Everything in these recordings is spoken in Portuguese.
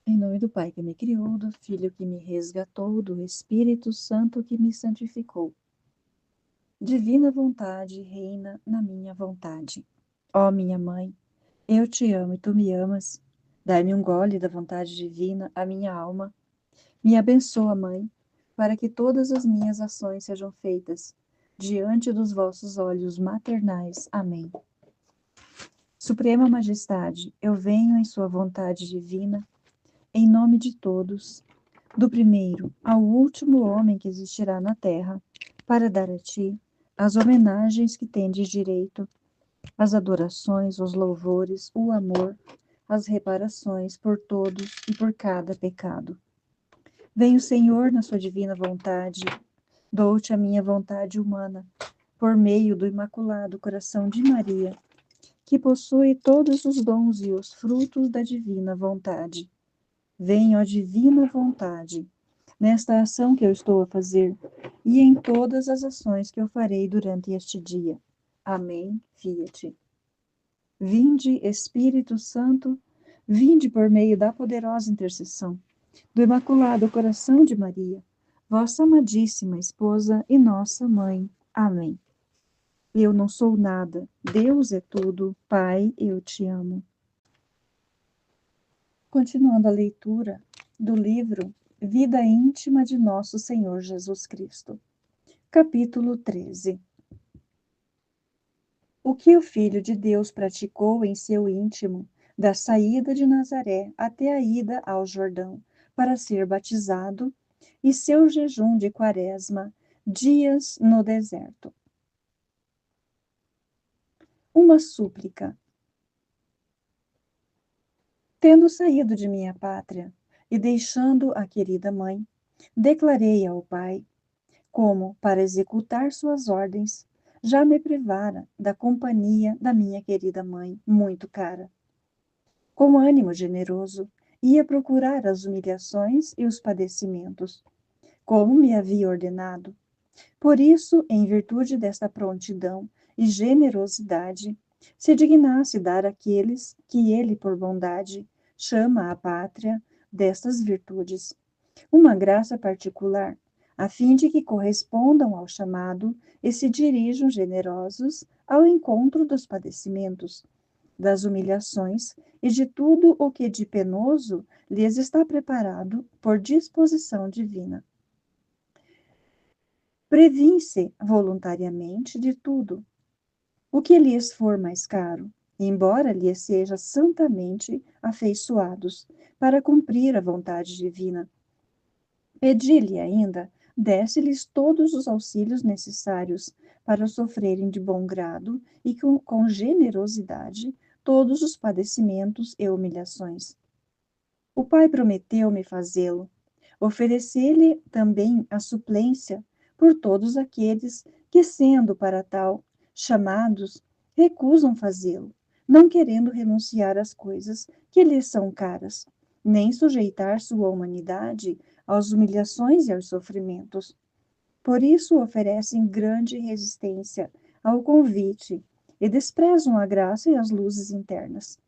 Em nome do Pai que me criou, do Filho que me resgatou, do Espírito Santo que me santificou. Divina vontade reina na minha vontade. Ó minha mãe, eu te amo e tu me amas. Dai-me um gole da vontade divina à minha alma. Me abençoa, mãe, para que todas as minhas ações sejam feitas diante dos vossos olhos maternais. Amém. Suprema Majestade, eu venho em sua vontade divina, em nome de todos, do primeiro ao último homem que existirá na terra, para dar a ti as homenagens que tendes direito, as adorações, os louvores, o amor, as reparações por todos e por cada pecado. Venho, Senhor, na sua divina vontade, dou-te a minha vontade humana, por meio do Imaculado Coração de Maria, que possui todos os dons e os frutos da divina vontade. Venho, ó divina vontade, nesta ação que eu estou a fazer e em todas as ações que eu farei durante este dia. Amém. Fiat. Vinde, Espírito Santo, vinde por meio da poderosa intercessão do Imaculado Coração de Maria, vossa amadíssima esposa e nossa mãe. Amém. Eu não sou nada, Deus é tudo, Pai, eu te amo. Continuando a leitura do livro Vida Íntima de Nosso Senhor Jesus Cristo. Capítulo 13. O que o Filho de Deus praticou em seu íntimo, da saída de Nazaré até a ida ao Jordão, para ser batizado, e seu jejum de quaresma, dias no deserto. Uma súplica. Tendo saído de minha pátria e deixando a querida mãe, declarei ao Pai como, para executar suas ordens, já me privara da companhia da minha querida mãe, muito cara. Com ânimo generoso, ia procurar as humilhações e os padecimentos, como me havia ordenado. Por isso, em virtude desta prontidão e generosidade, se dignasse dar àqueles que ele, por bondade, chama à pátria destas virtudes, uma graça particular, a fim de que correspondam ao chamado e se dirijam generosos ao encontro dos padecimentos, das humilhações e de tudo o que de penoso lhes está preparado por disposição divina. Previm-se voluntariamente de tudo o que lhes for mais caro, embora lhes seja santamente afeiçoados, para cumprir a vontade divina. Pedi-lhe ainda, desse-lhes todos os auxílios necessários para sofrerem de bom grado e com generosidade todos os padecimentos e humilhações. O Pai prometeu-me fazê-lo. Ofereci-lhe também a suplência por todos aqueles que, sendo para tal chamados, recusam fazê-lo, não querendo renunciar às coisas que lhes são caras, nem sujeitar sua humanidade às humilhações e aos sofrimentos. Por isso oferecem grande resistência ao convite e desprezam a graça e as luzes internas.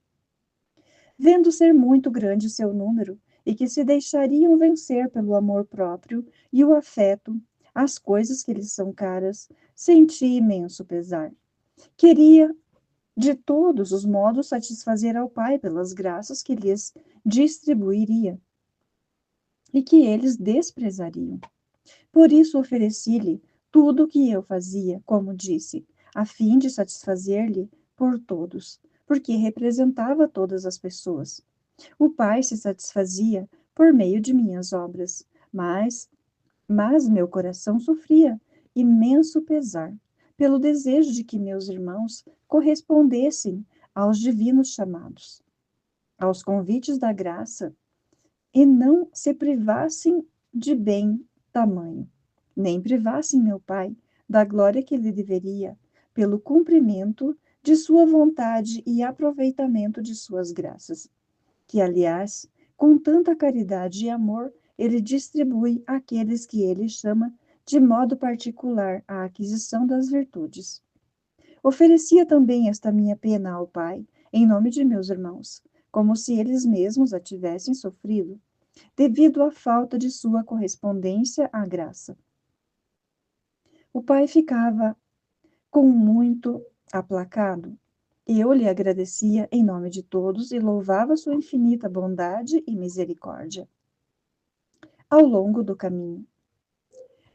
Vendo ser muito grande seu número, e que se deixariam vencer pelo amor próprio e o afeto, as coisas que lhes são caras, senti imenso pesar. Queria, de todos os modos, satisfazer ao Pai pelas graças que lhes distribuiria e que eles desprezariam. Por isso ofereci-lhe tudo o que eu fazia, como disse, a fim de satisfazer-lhe por todos, porque representava todas as pessoas. O Pai se satisfazia por meio de minhas obras, mas meu coração sofria imenso pesar pelo desejo de que meus irmãos correspondessem aos divinos chamados, aos convites da graça, e não se privassem de bem tamanho, nem privassem meu Pai da glória que lhe deveria pelo cumprimento de sua vontade e aproveitamento de suas graças, que, aliás, com tanta caridade e amor, ele distribui àqueles que ele chama de modo particular à aquisição das virtudes. Oferecia também esta minha pena ao Pai, em nome de meus irmãos, como se eles mesmos a tivessem sofrido, devido à falta de sua correspondência à graça. O pai ficava com muito aplacado. Eu lhe agradecia em nome de todos e louvava sua infinita bondade e misericórdia. Ao longo do caminho,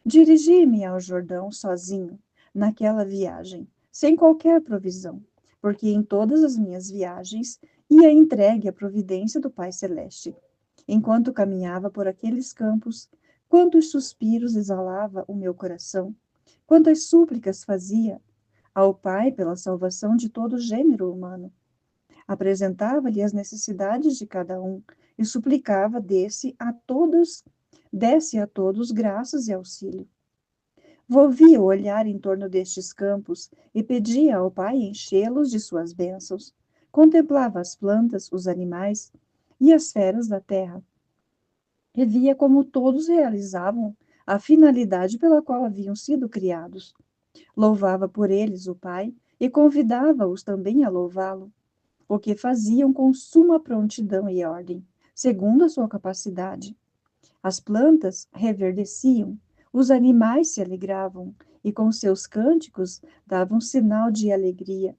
dirigi-me ao Jordão sozinho, naquela viagem, sem qualquer provisão, porque em todas as minhas viagens ia entregue à providência do Pai Celeste. Enquanto caminhava por aqueles campos, quantos suspiros exalava o meu coração, quantas súplicas fazia ao Pai pela salvação de todo o gênero humano. Apresentava-lhe as necessidades de cada um e suplicava desse a todos graças e auxílio. Volvia o olhar em torno destes campos e pedia ao Pai enchê-los de suas bênçãos. Contemplava as plantas, os animais e as feras da terra. E via como todos realizavam a finalidade pela qual haviam sido criados. Louvava por eles o Pai e convidava-os também a louvá-lo, o que faziam com suma prontidão e ordem, segundo a sua capacidade. As plantas reverdeciam, os animais se alegravam e com seus cânticos davam sinal de alegria.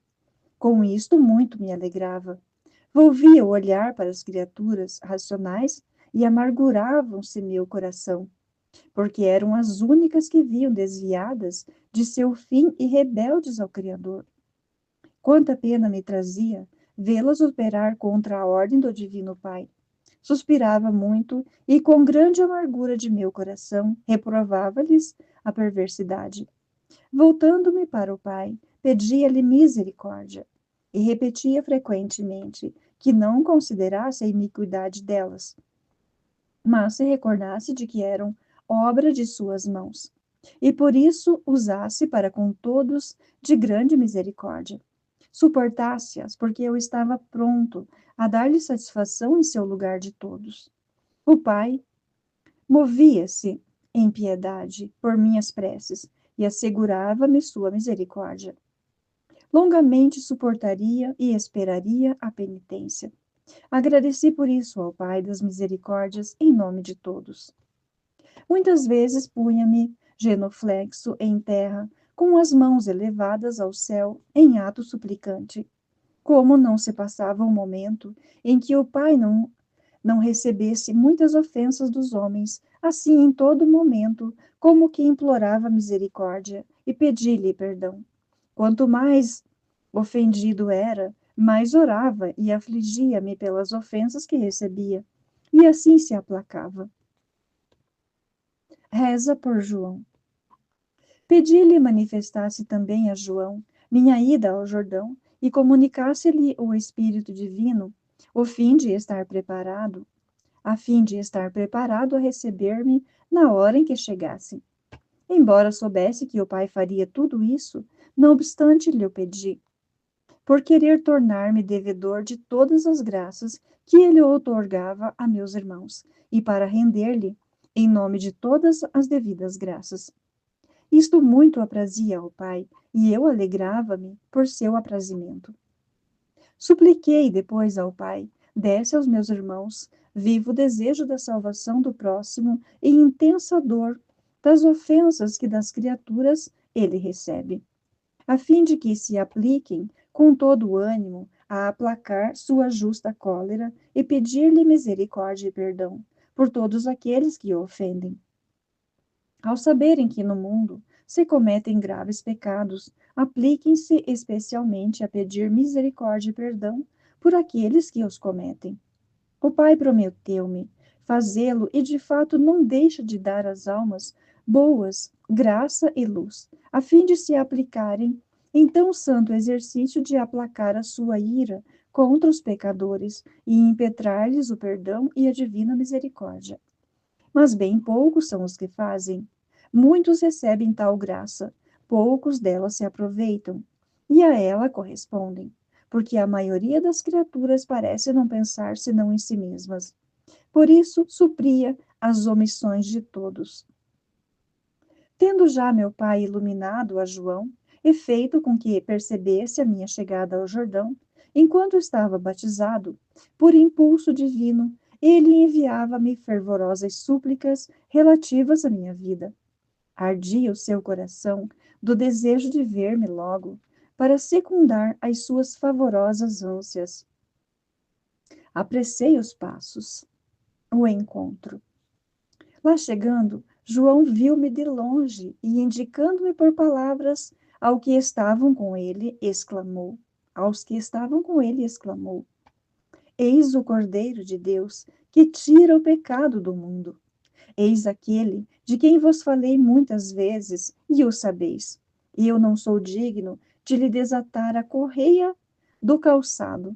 Com isto muito me alegrava. Volvia o olhar para as criaturas racionais e amarguravam-se meu coração, porque eram as únicas que viam desviadas de seu fim e rebeldes ao Criador. Quanta pena me trazia vê-las operar contra a ordem do Divino Pai. Suspirava muito e, com grande amargura de meu coração, reprovava-lhes a perversidade. Voltando-me para o Pai, pedia-lhe misericórdia e repetia frequentemente que não considerasse a iniquidade delas, mas se recordasse de que eram obra de suas mãos, e por isso usasse para com todos de grande misericórdia. Suportasse-as, porque eu estava pronto a dar-lhe satisfação em seu lugar de todos. O Pai movia-se em piedade por minhas preces e assegurava-me sua misericórdia. Longamente suportaria e esperaria a penitência. Agradeci por isso ao Pai das misericórdias em nome de todos. Muitas vezes punha-me genuflexo em terra, com as mãos elevadas ao céu, em ato suplicante. Como não se passava um momento em que o Pai não recebesse muitas ofensas dos homens, assim em todo momento, como que implorava misericórdia e pedia-lhe perdão. Quanto mais ofendido era, mais orava e afligia-me pelas ofensas que recebia, e assim se aplacava. Reza por João. Pedi-lhe manifestasse também a João minha ida ao Jordão e comunicasse-lhe o Espírito Divino, a fim de estar preparado a receber-me na hora em que chegasse. Embora soubesse que o Pai faria tudo isso, não obstante lhe o pedi, por querer tornar-me devedor de todas as graças que ele outorgava a meus irmãos, e para render-lhe, em nome de todas as devidas graças. Isto muito aprazia ao Pai, e eu alegrava-me por seu aprazimento. Supliquei depois ao Pai, desse aos meus irmãos vivo desejo da salvação do próximo e intensa dor das ofensas que das criaturas ele recebe, a fim de que se apliquem com todo o ânimo a aplacar sua justa cólera e pedir-lhe misericórdia e perdão por todos aqueles que o ofendem. Ao saberem que no mundo se cometem graves pecados, apliquem-se especialmente a pedir misericórdia e perdão por aqueles que os cometem. O Pai prometeu-me fazê-lo e de fato não deixa de dar às almas boas, graça e luz, a fim de se aplicarem em tão santo exercício de aplacar a sua ira contra os pecadores e impetrar-lhes o perdão e a divina misericórdia. Mas bem poucos são os que fazem. Muitos recebem tal graça, poucos delas se aproveitam, e a ela correspondem, porque a maioria das criaturas parece não pensar senão em si mesmas. Por isso, supria as omissões de todos. Tendo já meu pai iluminado a João, e feito com que percebesse a minha chegada ao Jordão, Enquanto estava batizado, por impulso divino, ele enviava-me fervorosas súplicas relativas à minha vida. Ardia o seu coração do desejo de ver-me logo, para secundar as suas favorosas ânsias. Apressei os passos, o encontro. Lá chegando, João viu-me de longe e, indicando-me por palavras aos que estavam com ele, exclamou: Eis o Cordeiro de Deus, que tira o pecado do mundo. Eis aquele de quem vos falei muitas vezes, e o sabeis. E eu não sou digno de lhe desatar a correia do calçado.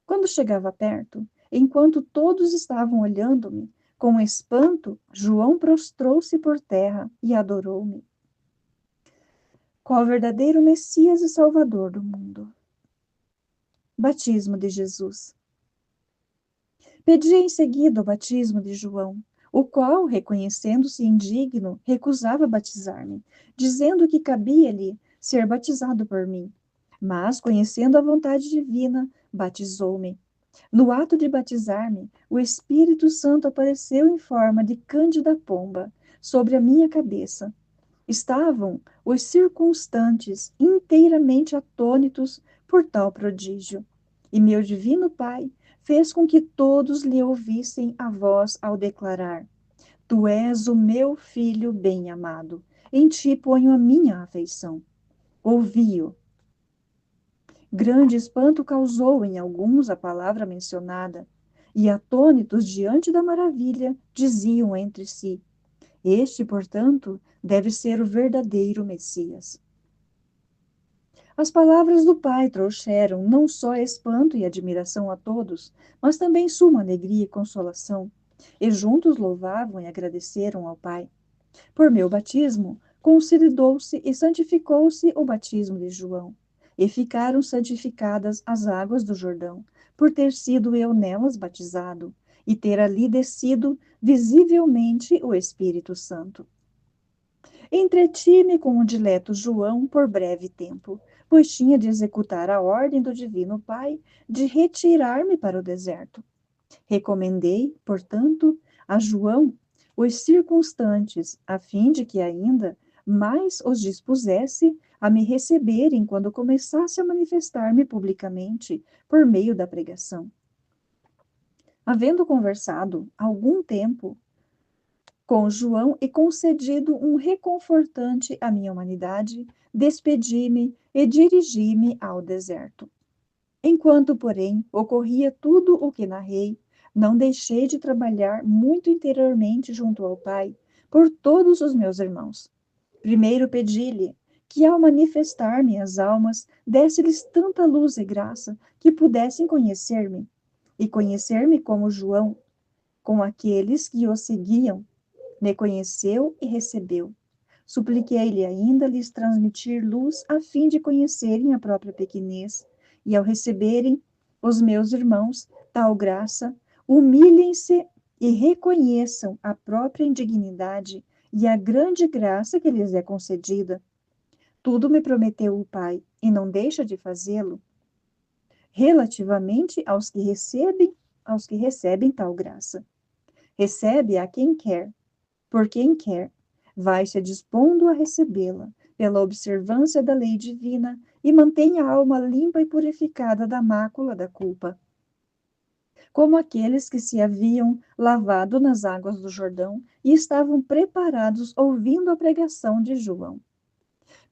Quando chegava perto, enquanto todos estavam olhando-me, com espanto, João prostrou-se por terra e adorou-me. Qual verdadeiro Messias e Salvador do mundo? Batismo de Jesus. Pedi em seguida o batismo de João, o qual, reconhecendo-se indigno, recusava batizar-me, dizendo que cabia-lhe ser batizado por mim. Mas, conhecendo a vontade divina, batizou-me. No ato de batizar-me, o Espírito Santo apareceu em forma de cândida pomba sobre a minha cabeça. Estavam os circunstantes inteiramente atônitos por tal prodígio. E meu divino Pai fez com que todos lhe ouvissem a voz ao declarar: Tu és o meu filho bem-amado, em ti ponho a minha afeição. Ouvi-o. Grande espanto causou em alguns a palavra mencionada, e atônitos diante da maravilha, diziam entre si: Este, portanto, deve ser o verdadeiro Messias. As palavras do Pai trouxeram não só espanto e admiração a todos, mas também suma alegria e consolação, e juntos louvavam e agradeceram ao Pai. Por meu batismo, consolidou-se e santificou-se o batismo de João, e ficaram santificadas as águas do Jordão, por ter sido eu nelas batizado, e ter ali descido visivelmente o Espírito Santo. Entreti-me com o dileto João por breve tempo, pois tinha de executar a ordem do Divino Pai de retirar-me para o deserto. Recomendei, portanto, a João os circunstantes, a fim de que ainda mais os dispusesse a me receberem quando começasse a manifestar-me publicamente por meio da pregação. Havendo conversado algum tempo com João e concedido um reconfortante à minha humanidade, despedi-me e dirigi-me ao deserto. Enquanto, porém, ocorria tudo o que narrei, não deixei de trabalhar muito interiormente junto ao Pai, por todos os meus irmãos. Primeiro pedi-lhe que, ao manifestar-me as almas, desse-lhes tanta luz e graça que pudessem conhecer-me, e conhecer-me como João, com aqueles que o seguiam, me conheceu e recebeu. Supliquei-lhe ainda lhes transmitir luz a fim de conhecerem a própria pequenez, e ao receberem os meus irmãos tal graça, humilhem-se e reconheçam a própria indignidade e a grande graça que lhes é concedida. Tudo me prometeu o Pai, e não deixa de fazê-lo, relativamente aos que recebem tal graça. Recebe a quem quer, por quem quer, vai se dispondo a recebê-la, pela observância da lei divina, e mantém a alma limpa e purificada da mácula da culpa. Como aqueles que se haviam lavado nas águas do Jordão e estavam preparados ouvindo a pregação de João.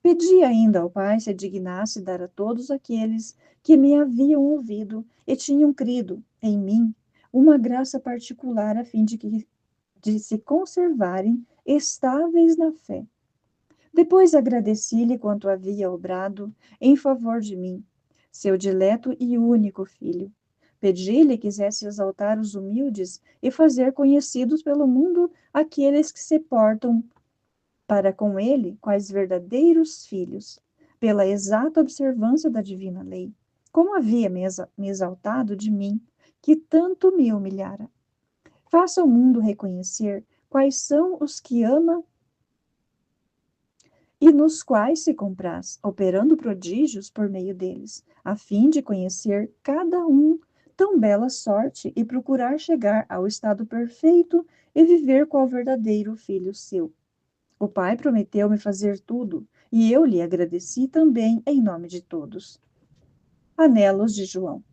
Pedi ainda ao Pai se dignasse dar a todos aqueles que me haviam ouvido e tinham crido em mim uma graça particular a fim de se conservarem estáveis na fé. Depois agradeci-lhe quanto havia obrado em favor de mim, seu dileto e único filho. Pedi-lhe que quisesse exaltar os humildes e fazer conhecidos pelo mundo aqueles que se portam para com ele quais verdadeiros filhos, pela exata observância da divina lei, como havia me exaltado de mim, que tanto me humilhara. Faça o mundo reconhecer quais são os que ama e nos quais se compraz, operando prodígios por meio deles, a fim de conhecer cada um tão bela sorte e procurar chegar ao estado perfeito e viver qual verdadeiro filho seu. O Pai prometeu-me fazer tudo, e eu lhe agradeci também em nome de todos. Anelos de João.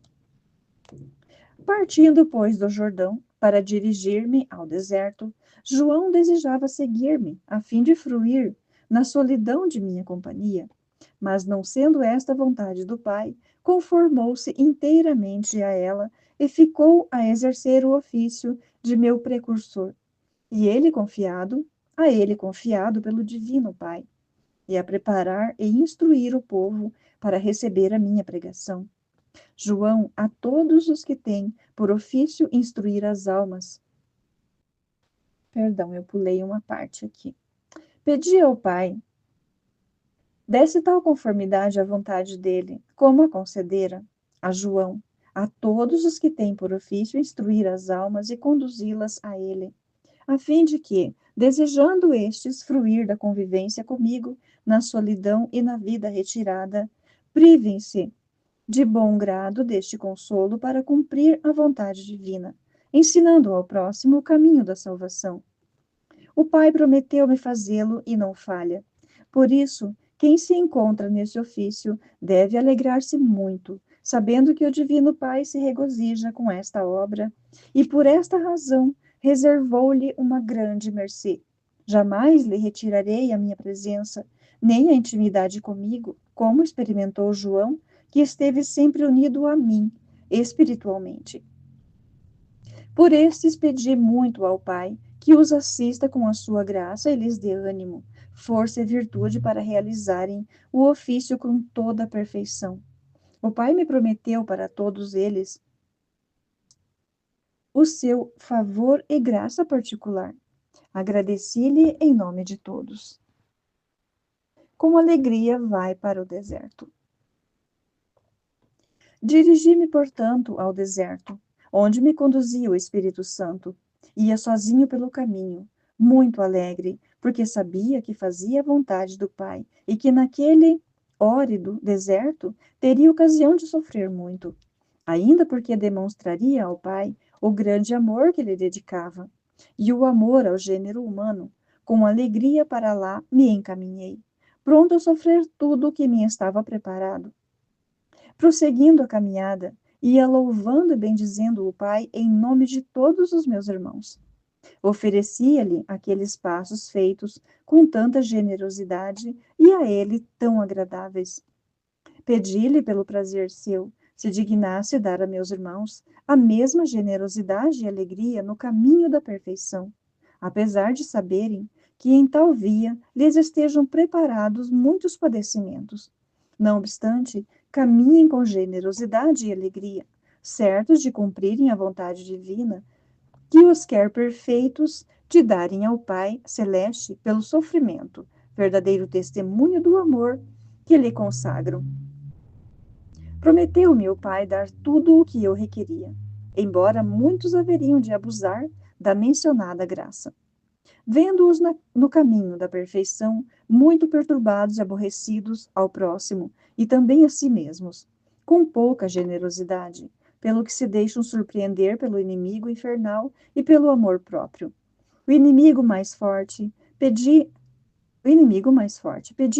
Partindo, pois, do Jordão, para dirigir-me ao deserto, João desejava seguir-me, a fim de fruir na solidão de minha companhia. Mas, não sendo esta a vontade do Pai, conformou-se inteiramente a ela e ficou a exercer o ofício de meu precursor. E a ele confiado pelo Divino Pai, e a preparar e instruir o povo para receber a minha pregação. João, a todos os que têm por ofício instruir as almas. Perdão, eu pulei uma parte aqui. Pedi ao Pai, desse tal conformidade à vontade dele, como a concedera a João, a todos os que têm por ofício instruir as almas e conduzi-las a ele, a fim de que, desejando estes fruir da convivência comigo, na solidão e na vida retirada, privem-se de bom grado deste consolo para cumprir a vontade divina, ensinando ao próximo o caminho da salvação. O Pai prometeu-me fazê-lo e não falha. Por isso, quem se encontra nesse ofício deve alegrar-se muito, sabendo que o Divino Pai se regozija com esta obra e, por esta razão, reservou-lhe uma grande mercê. Jamais lhe retirarei a minha presença, nem a intimidade comigo, como experimentou João, que esteve sempre unido a mim, espiritualmente. Por estes pedi muito ao Pai, que os assista com a sua graça e lhes dê ânimo, força e virtude para realizarem o ofício com toda a perfeição. O Pai me prometeu para todos eles o seu favor e graça particular. Agradeci-lhe em nome de todos. Com alegria vai para o deserto. Dirigi-me, portanto, ao deserto, onde me conduzia o Espírito Santo. Ia sozinho pelo caminho, muito alegre, porque sabia que fazia a vontade do Pai e que naquele hórido deserto teria ocasião de sofrer muito, ainda porque demonstraria ao Pai o grande amor que lhe dedicava e o amor ao gênero humano. Com alegria para lá me encaminhei, pronto a sofrer tudo o que me estava preparado. Prosseguindo a caminhada, ia louvando e bendizendo o Pai em nome de todos os meus irmãos. Oferecia-lhe aqueles passos feitos com tanta generosidade e a ele tão agradáveis. Pedi-lhe pelo prazer seu, se dignasse dar a meus irmãos a mesma generosidade e alegria no caminho da perfeição, apesar de saberem que em tal via lhes estejam preparados muitos padecimentos. Não obstante, caminhem com generosidade e alegria, certos de cumprirem a vontade divina, que os quer perfeitos de darem ao Pai Celeste pelo sofrimento, verdadeiro testemunho do amor que lhe consagram. Prometeu-me o Pai dar tudo o que eu requeria, embora muitos haveriam de abusar da mencionada graça. Vendo-os no caminho da perfeição, muito perturbados e aborrecidos ao próximo e também a si mesmos, com pouca generosidade, pelo que se deixam surpreender pelo inimigo infernal e pelo amor próprio. O inimigo mais forte, pedi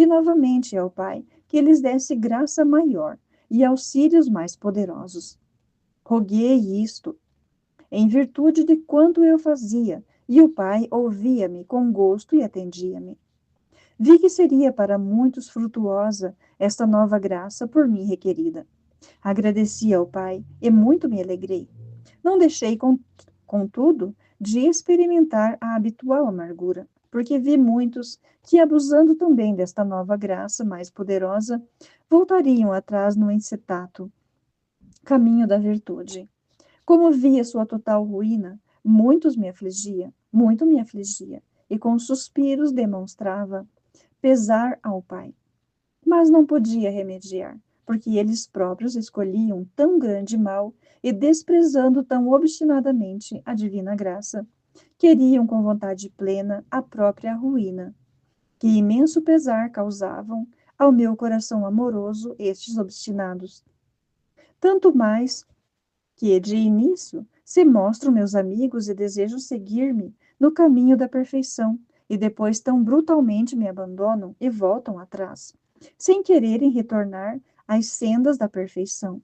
novamente ao Pai que lhes desse graça maior e auxílios mais poderosos. Roguei isto em virtude de quanto eu fazia, e o Pai ouvia-me com gosto e atendia-me. Vi que seria para muitos frutuosa esta nova graça por mim requerida. Agradeci ao Pai e muito me alegrei. Não deixei, contudo, de experimentar a habitual amargura, porque vi muitos que, abusando também desta nova graça mais poderosa, voltariam atrás no encetato caminho da virtude. Como via sua total ruína, muito me afligia, e com suspiros demonstrava pesar ao Pai. Mas não podia remediar, porque eles próprios escolhiam tão grande mal e, desprezando tão obstinadamente a divina graça, queriam com vontade plena a própria ruína. que imenso pesar causavam ao meu coração amoroso estes obstinados. Tanto mais que, de início, se mostram meus amigos e desejam seguir-me no caminho da perfeição, e depois tão brutalmente me abandonam e voltam atrás, sem quererem retornar às sendas da perfeição.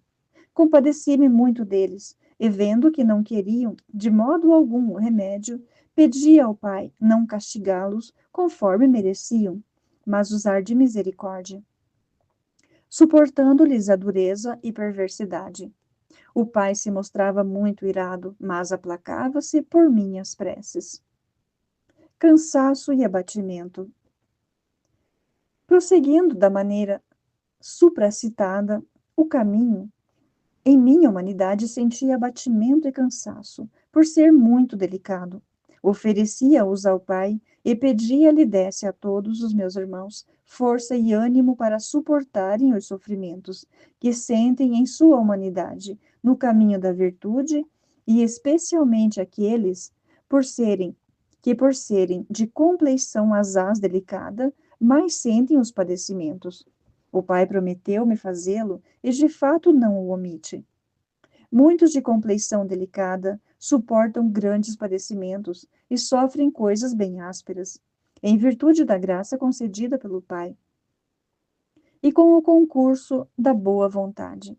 Compadeci-me muito deles, e vendo que não queriam, de modo algum, o remédio, pedi ao Pai não castigá-los conforme mereciam, mas usar de misericórdia, suportando-lhes a dureza e perversidade. O pai se mostrava muito irado, mas aplacava-se por minhas preces. Cansaço e abatimento. Prosseguindo da maneira supracitada, o caminho, em minha humanidade sentia abatimento e cansaço, por ser muito delicado. Oferecia-os ao Pai e pedia-lhe desse a todos os meus irmãos força e ânimo para suportarem os sofrimentos que sentem em sua humanidade, no caminho da virtude, e especialmente aqueles por serem de compleição asaz delicada, mais sentem os padecimentos. O Pai prometeu-me fazê-lo e de fato não o omite. Muitos de compleição delicada suportam grandes padecimentos e sofrem coisas bem ásperas, em virtude da graça concedida pelo Pai e com o concurso da boa vontade.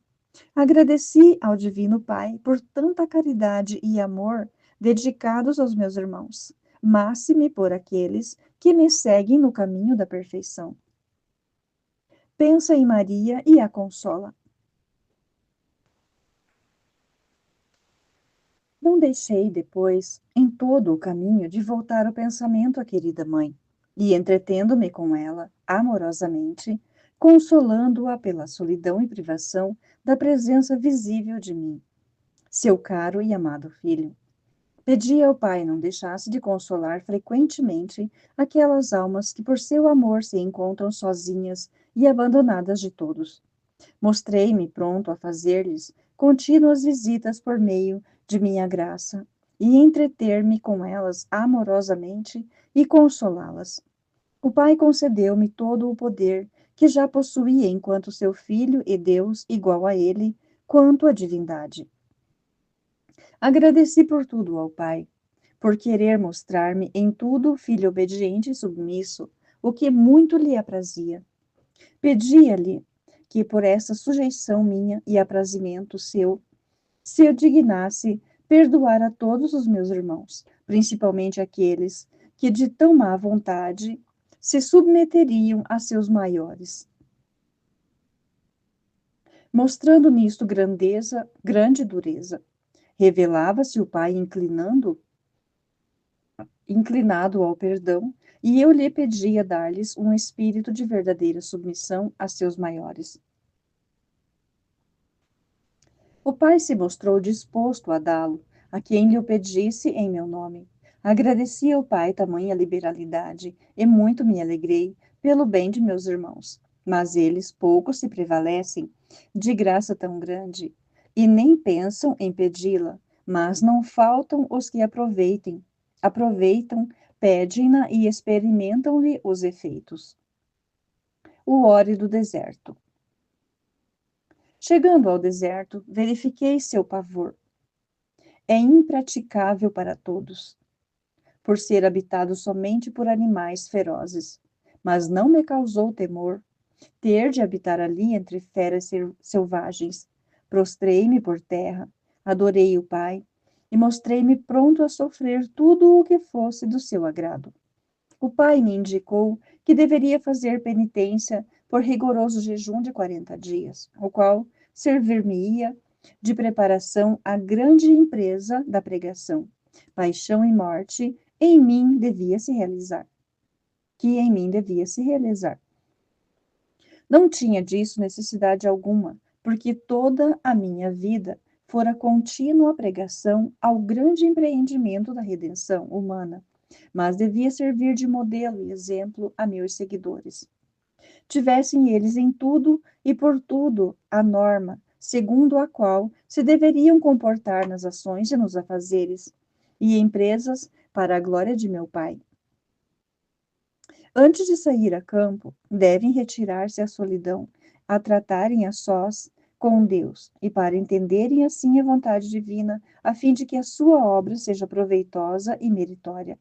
Agradeci ao Divino Pai por tanta caridade e amor dedicados aos meus irmãos, máxime por aqueles que me seguem no caminho da perfeição. Pensa em Maria e a consola. Não deixei depois, em todo o caminho, de voltar o pensamento à querida mãe, e entretendo-me com ela, amorosamente, consolando-a pela solidão e privação da presença visível de mim, seu caro e amado filho. Pedi ao Pai não deixasse de consolar frequentemente aquelas almas que por seu amor se encontram sozinhas e abandonadas de todos. Mostrei-me pronto a fazer-lhes contínuas visitas por meio de minha graça e entreter-me com elas amorosamente e consolá-las. O Pai concedeu-me todo o poder que já possuía enquanto seu Filho e Deus igual a ele, quanto a divindade. Agradeci por tudo ao Pai, por querer mostrar-me em tudo filho obediente e submisso, o que muito lhe aprazia. Pedia-lhe que por essa sujeição minha e aprazimento seu, se eu dignasse perdoar a todos os meus irmãos, principalmente aqueles que de tão má vontade se submeteriam a seus maiores. Mostrando nisto grande dureza, revelava-se o Pai inclinado ao perdão, e eu lhe pedia dar-lhes um espírito de verdadeira submissão a seus maiores. O Pai se mostrou disposto a dá-lo, a quem lhe o pedisse em meu nome. Agradeci ao Pai tamanha liberalidade, e muito me alegrei pelo bem de meus irmãos. Mas eles pouco se prevalecem de graça tão grande, e nem pensam em pedi-la, mas não faltam os que aproveitam, pedem-na e experimentam-lhe os efeitos. O ore do deserto. Chegando ao deserto, verifiquei seu pavor. É impraticável para todos, por ser habitado somente por animais ferozes, mas não me causou temor ter de habitar ali entre feras selvagens. Prostrei-me por terra, adorei o Pai e mostrei-me pronto a sofrer tudo o que fosse do seu agrado. O Pai me indicou que deveria fazer penitência por rigoroso jejum de 40 dias, o qual servir-me-ia de preparação à grande empresa da pregação. Paixão e morte em mim devia se realizar. Que em mim devia se realizar. Não tinha disso necessidade alguma, porque toda a minha vida fora contínua pregação ao grande empreendimento da redenção humana, mas devia servir de modelo e exemplo a meus seguidores. Tivessem eles em tudo e por tudo a norma, segundo a qual se deveriam comportar nas ações e nos afazeres, e empresas para a glória de meu Pai. Antes de sair a campo, devem retirar-se à solidão, a tratarem a sós com Deus, e para entenderem assim a vontade divina, a fim de que a sua obra seja proveitosa e meritória.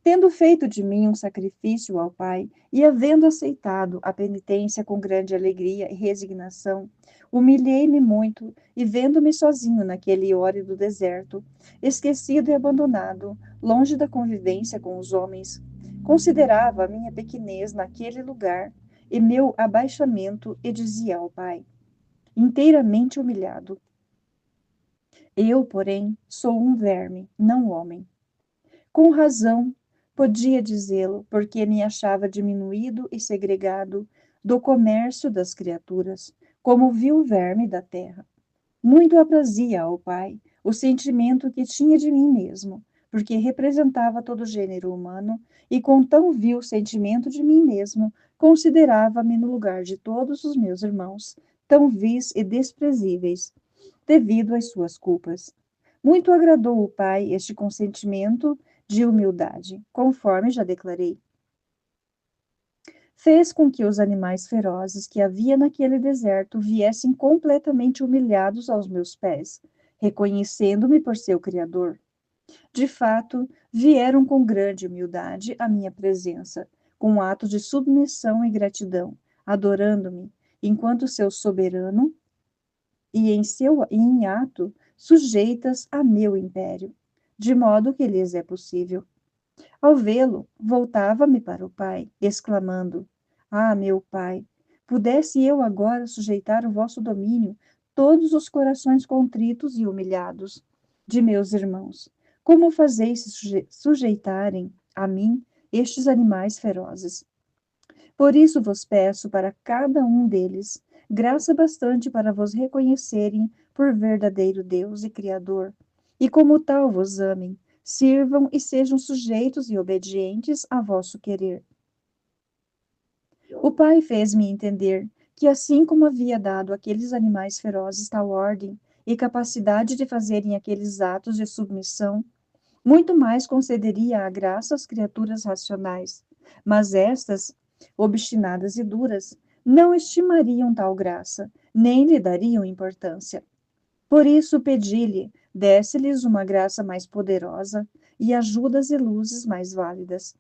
Tendo feito de mim um sacrifício ao Pai, e havendo aceitado a penitência com grande alegria e resignação, humilhei-me muito, e vendo-me sozinho naquele hórido deserto, esquecido e abandonado, longe da convivência com os homens, considerava a minha pequenez naquele lugar e meu abaixamento, e dizia ao Pai, inteiramente humilhado: Eu, porém, sou um verme, não homem. Com razão, podia dizê-lo, porque me achava diminuído e segregado do comércio das criaturas, como vil verme da terra. Muito aprazia ao Pai o sentimento que tinha de mim mesmo, porque representava todo o gênero humano, e com tão vil sentimento de mim mesmo, considerava-me no lugar de todos os meus irmãos, tão vis e desprezíveis, devido às suas culpas. Muito agradou o Pai este consentimento de humildade, conforme já declarei. Fez com que os animais ferozes que havia naquele deserto viessem completamente humilhados aos meus pés, reconhecendo-me por seu Criador. De fato, vieram com grande humildade à minha presença, com atos de submissão e gratidão, adorando-me, enquanto seu soberano, e em ato sujeitas a meu império, de modo que lhes é possível. Ao vê-lo, voltava-me para o Pai, exclamando: Ah, meu Pai, pudesse eu agora sujeitar o vosso domínio todos os corações contritos e humilhados de meus irmãos. Como fazeis se sujeitarem a mim estes animais ferozes? Por isso vos peço para cada um deles graça bastante para vos reconhecerem por verdadeiro Deus e Criador, e como tal vos amem, sirvam e sejam sujeitos e obedientes a vosso querer. O Pai fez-me entender que, assim como havia dado àqueles animais ferozes tal ordem e capacidade de fazerem aqueles atos de submissão, muito mais concederia a graça às criaturas racionais. Mas estas, obstinadas e duras, não estimariam tal graça, nem lhe dariam importância. Por isso pedi-lhe, desse-lhes uma graça mais poderosa e ajudas e luzes mais válidas,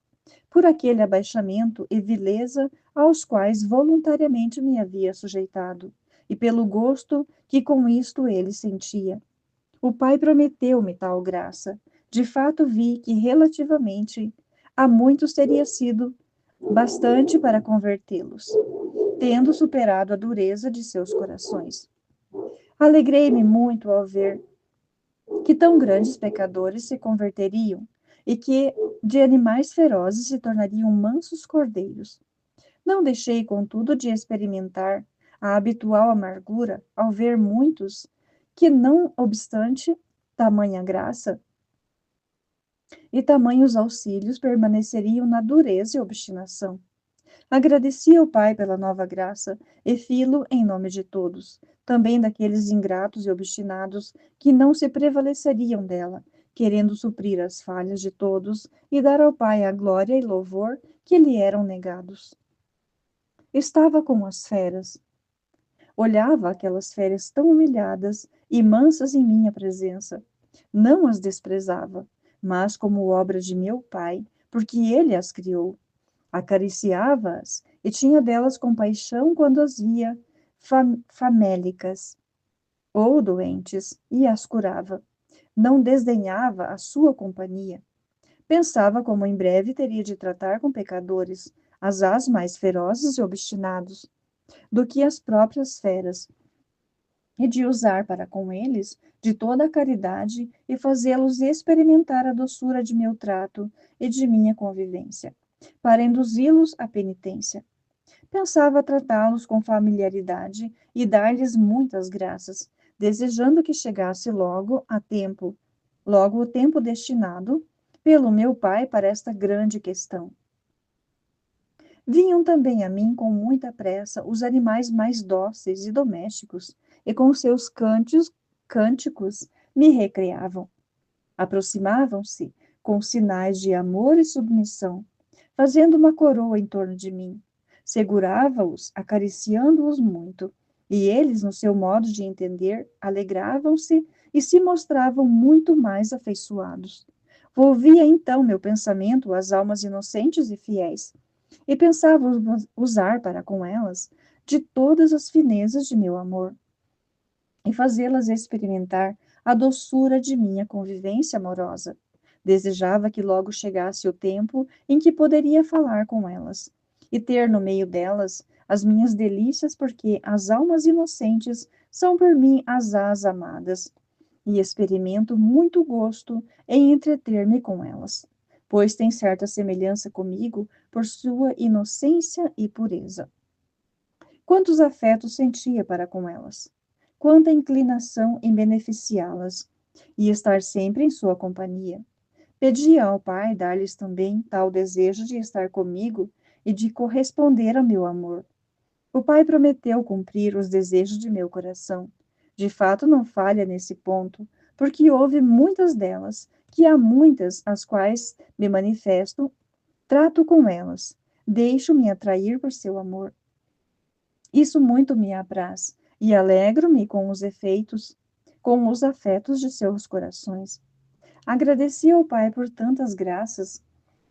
por aquele abaixamento e vileza aos quais voluntariamente me havia sujeitado, e pelo gosto que com isto ele sentia. O Pai prometeu-me tal graça. De fato, vi que relativamente a muitos teria sido bastante para convertê-los, tendo superado a dureza de seus corações. Alegrei-me muito ao ver que tão grandes pecadores se converteriam e que de animais ferozes se tornariam mansos cordeiros. Não deixei, contudo, de experimentar a habitual amargura ao ver muitos que, não obstante tamanha graça e tamanhos auxílios, permaneceriam na dureza e obstinação. Agradeci ao Pai pela nova graça e fi-lo em nome de todos, também daqueles ingratos e obstinados que não se prevaleceriam dela, querendo suprir as falhas de todos e dar ao Pai a glória e louvor que lhe eram negados. Estava com as feras. Olhava aquelas feras tão humilhadas e mansas em minha presença. Não as desprezava, mas como obra de meu Pai, porque ele as criou. Acariciava-as e tinha delas compaixão quando as via famélicas ou doentes, e as curava. Não desdenhava a sua companhia. Pensava como em breve teria de tratar com pecadores, asaz mais ferozes e obstinados do que as próprias feras, e de usar para com eles de toda a caridade e fazê-los experimentar a doçura de meu trato e de minha convivência, para induzi-los à penitência. Pensava tratá-los com familiaridade e dar-lhes muitas graças, desejando que chegasse logo o tempo destinado pelo meu Pai para esta grande questão. Vinham também a mim com muita pressa os animais mais dóceis e domésticos, e com seus cânticos me recreavam. Aproximavam-se com sinais de amor e submissão, fazendo uma coroa em torno de mim. Segurava-os, acariciando-os muito, e eles, no seu modo de entender, alegravam-se e se mostravam muito mais afeiçoados. Volvia então meu pensamento às almas inocentes e fiéis, e pensava usar para com elas de todas as finezas de meu amor, e fazê-las experimentar a doçura de minha convivência amorosa. Desejava que logo chegasse o tempo em que poderia falar com elas e ter no meio delas as minhas delícias, porque as almas inocentes são por mim as amadas, e experimento muito gosto em entreter-me com elas, pois tem certa semelhança comigo por sua inocência e pureza. Quantos afetos sentia para com elas, quanta inclinação em beneficiá-las e estar sempre em sua companhia. Pedia ao Pai dar-lhes também tal desejo de estar comigo e de corresponder ao meu amor. O Pai prometeu cumprir os desejos de meu coração. De fato, não falha nesse ponto, porque houve muitas delas, que há muitas às quais me manifesto, trato com elas, deixo-me atrair por seu amor. Isso muito me apraz, e alegro-me com os efeitos, com os afetos de seus corações. Agradeci ao Pai por tantas graças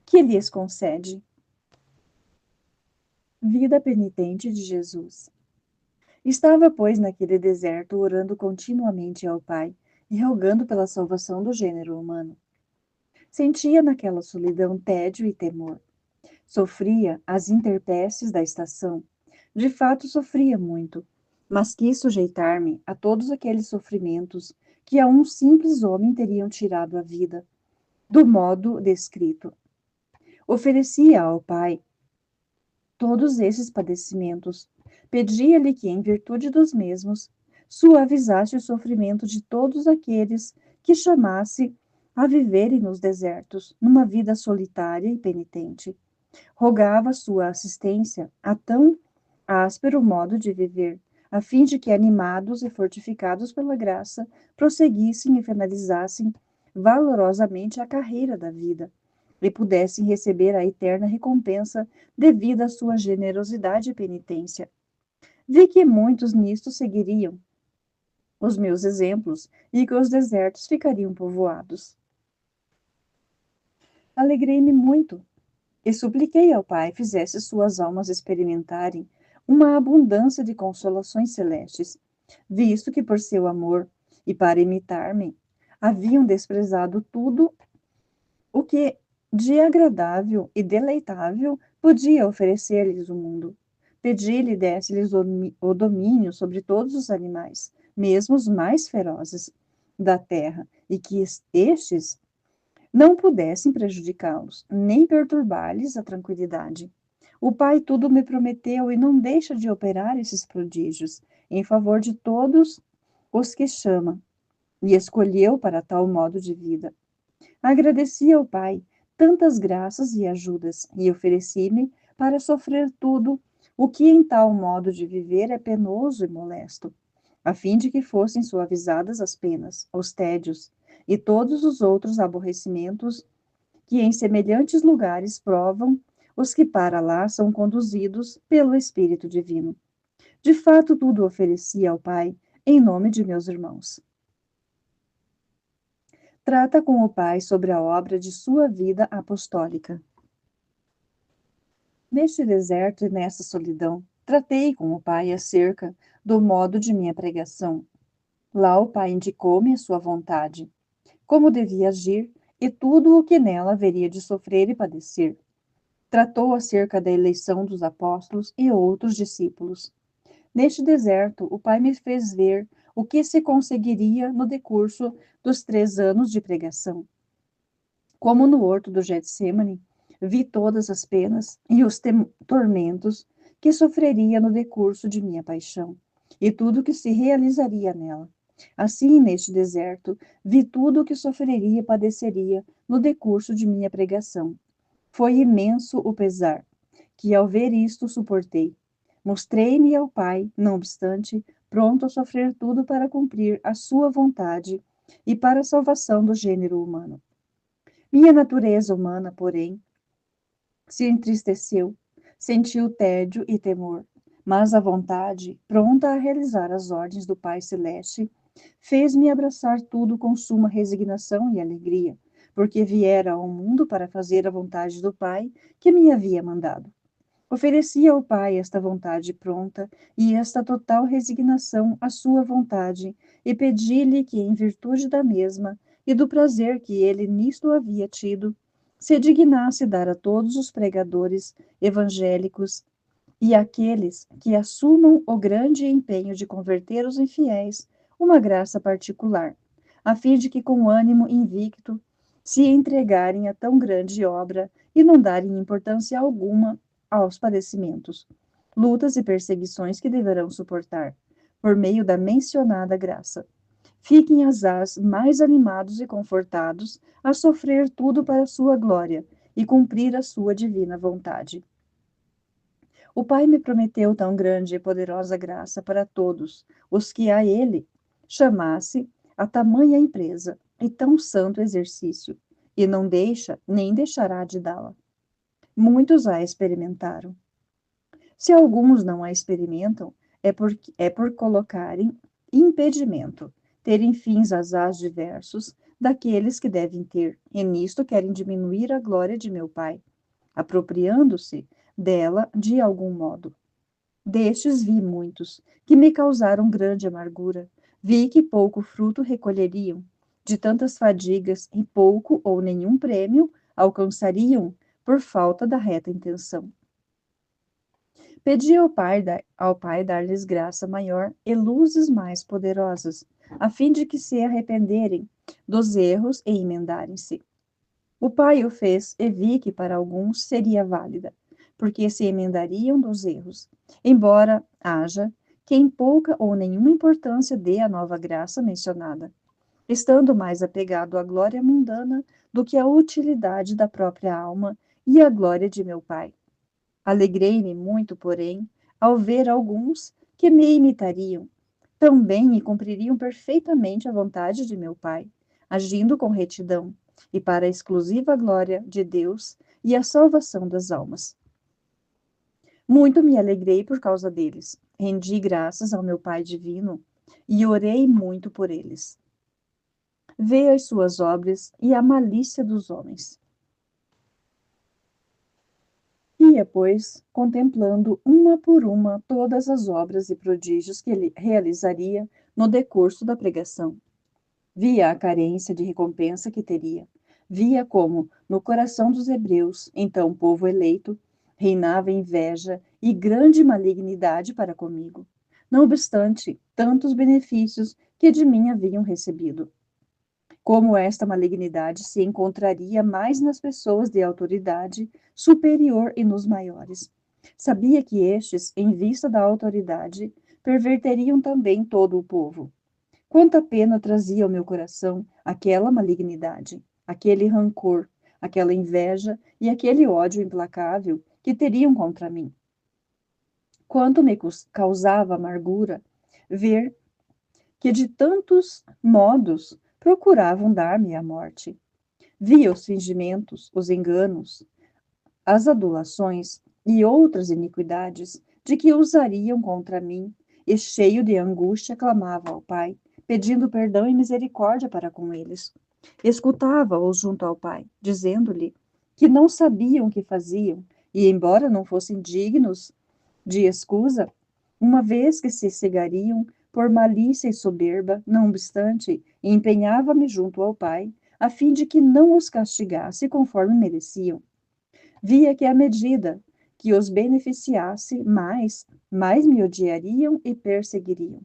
que lhes concede. Vida penitente de Jesus. Estava, pois, naquele deserto, orando continuamente ao Pai e rogando pela salvação do gênero humano. Sentia naquela solidão tédio e temor. Sofria as intempéries da estação. De fato, sofria muito, mas quis sujeitar-me a todos aqueles sofrimentos que a um simples homem teriam tirado a vida, do modo descrito. Oferecia ao Pai todos esses padecimentos. Pedia-lhe que, em virtude dos mesmos, suavizasse o sofrimento de todos aqueles que chamasse a viverem nos desertos, numa vida solitária e penitente. Rogava sua assistência a tão áspero modo de viver, a fim de que, animados e fortificados pela graça, prosseguissem e finalizassem valorosamente a carreira da vida, e pudessem receber a eterna recompensa devida à sua generosidade e penitência. Vi que muitos nisto seguiriam os meus exemplos e que os desertos ficariam povoados. Alegrei-me muito e supliquei ao Pai fizesse suas almas experimentarem uma abundância de consolações celestes, visto que por seu amor e para imitar-me haviam desprezado tudo o que de agradável e deleitável podia oferecer-lhes o mundo. Pedi-lhe desse-lhes o domínio sobre todos os animais, mesmo os mais ferozes da terra, e que estes não pudessem prejudicá-los, nem perturbar-lhes a tranquilidade. O Pai tudo me prometeu e não deixa de operar esses prodígios em favor de todos os que chama, e escolheu para tal modo de vida. Agradeci ao Pai tantas graças e ajudas, e ofereci-me para sofrer tudo o que em tal modo de viver é penoso e molesto, a fim de que fossem suavizadas as penas, os tédios e todos os outros aborrecimentos que em semelhantes lugares provam os que para lá são conduzidos pelo Espírito Divino. De fato, tudo ofereci ao Pai em nome de meus irmãos. Trata com o Pai sobre a obra de sua vida apostólica. Neste deserto e nessa solidão, tratei com o Pai acerca do modo de minha pregação. Lá o Pai indicou-me a sua vontade, como devia agir e tudo o que nela haveria de sofrer e padecer. Tratou acerca da eleição dos apóstolos e outros discípulos. Neste deserto, o Pai me fez ver o que se conseguiria no decurso dos 3 anos de pregação. Como no horto do Getsemane, vi todas as penas e os tormentos que sofreria no decurso de minha paixão, e tudo o que se realizaria nela. Assim, neste deserto, vi tudo o que sofreria e padeceria no decurso de minha pregação. Foi imenso o pesar, que ao ver isto suportei. Mostrei-me ao Pai, não obstante, pronto a sofrer tudo para cumprir a sua vontade e para a salvação do gênero humano. Minha natureza humana, porém, se entristeceu, sentiu tédio e temor, mas a vontade, pronta a realizar as ordens do Pai Celeste, fez-me abraçar tudo com suma resignação e alegria, porque viera ao mundo para fazer a vontade do Pai que me havia mandado. Ofereci ao Pai esta vontade pronta e esta total resignação à sua vontade, e pedi-lhe que, em virtude da mesma e do prazer que ele nisto havia tido, se dignasse dar a todos os pregadores evangélicos e àqueles que assumam o grande empenho de converter os infiéis uma graça particular, a fim de que, com ânimo invicto, se entregarem a tão grande obra e não darem importância alguma aos padecimentos, lutas e perseguições que deverão suportar, por meio da mencionada graça. Fiquem asaz mais animados e confortados a sofrer tudo para a sua glória e cumprir a sua divina vontade. O Pai me prometeu tão grande e poderosa graça para todos os que a Ele chamasse a tamanha empresa e tão santo exercício, e não deixa nem deixará de dá-la. Muitos a experimentaram. Se alguns não a experimentam, é por colocarem impedimento, terem fins asaz diversos daqueles que devem ter, e nisto querem diminuir a glória de meu Pai, apropriando-se dela de algum modo. Destes vi muitos, que me causaram grande amargura. Vi que pouco fruto recolheriam, de tantas fadigas, e pouco ou nenhum prêmio alcançariam por falta da reta intenção. Pedi ao Pai dar-lhes graça maior e luzes mais poderosas, a fim de que se arrependerem dos erros e emendarem-se. O Pai o fez e vi que para alguns seria válida, porque se emendariam dos erros, embora haja quem pouca ou nenhuma importância dê à nova graça mencionada, estando mais apegado à glória mundana do que à utilidade da própria alma e à glória de meu Pai. Alegrei-me muito, porém, ao ver alguns que me imitariam, também e cumpririam perfeitamente a vontade de meu Pai, agindo com retidão, e para a exclusiva glória de Deus e a salvação das almas. Muito me alegrei por causa deles, rendi graças ao meu Pai divino e orei muito por eles. Vê as suas obras e a malícia dos homens. Ia, pois, contemplando uma por uma todas as obras e prodígios que ele realizaria no decurso da pregação. Via a carência de recompensa que teria. Via como, no coração dos hebreus, então povo eleito, reinava inveja e grande malignidade para comigo. Não obstante tantos benefícios que de mim haviam recebido. Como esta malignidade se encontraria mais nas pessoas de autoridade superior e nos maiores. Sabia que estes, em vista da autoridade, perverteriam também todo o povo. Quanta pena trazia ao meu coração aquela malignidade, aquele rancor, aquela inveja e aquele ódio implacável que teriam contra mim. Quanto me causava amargura ver que de tantos modos procuravam dar-me a morte. Via os fingimentos, os enganos, as adulações e outras iniquidades de que usariam contra mim, e cheio de angústia clamava ao Pai, pedindo perdão e misericórdia para com eles. Escutava-os junto ao Pai, dizendo-lhe que não sabiam o que faziam, e embora não fossem dignos de escusa, uma vez que se cegariam por malícia e soberba, não obstante, empenhava-me junto ao Pai, a fim de que não os castigasse conforme mereciam. Via que à medida que os beneficiasse mais me odiariam e perseguiriam.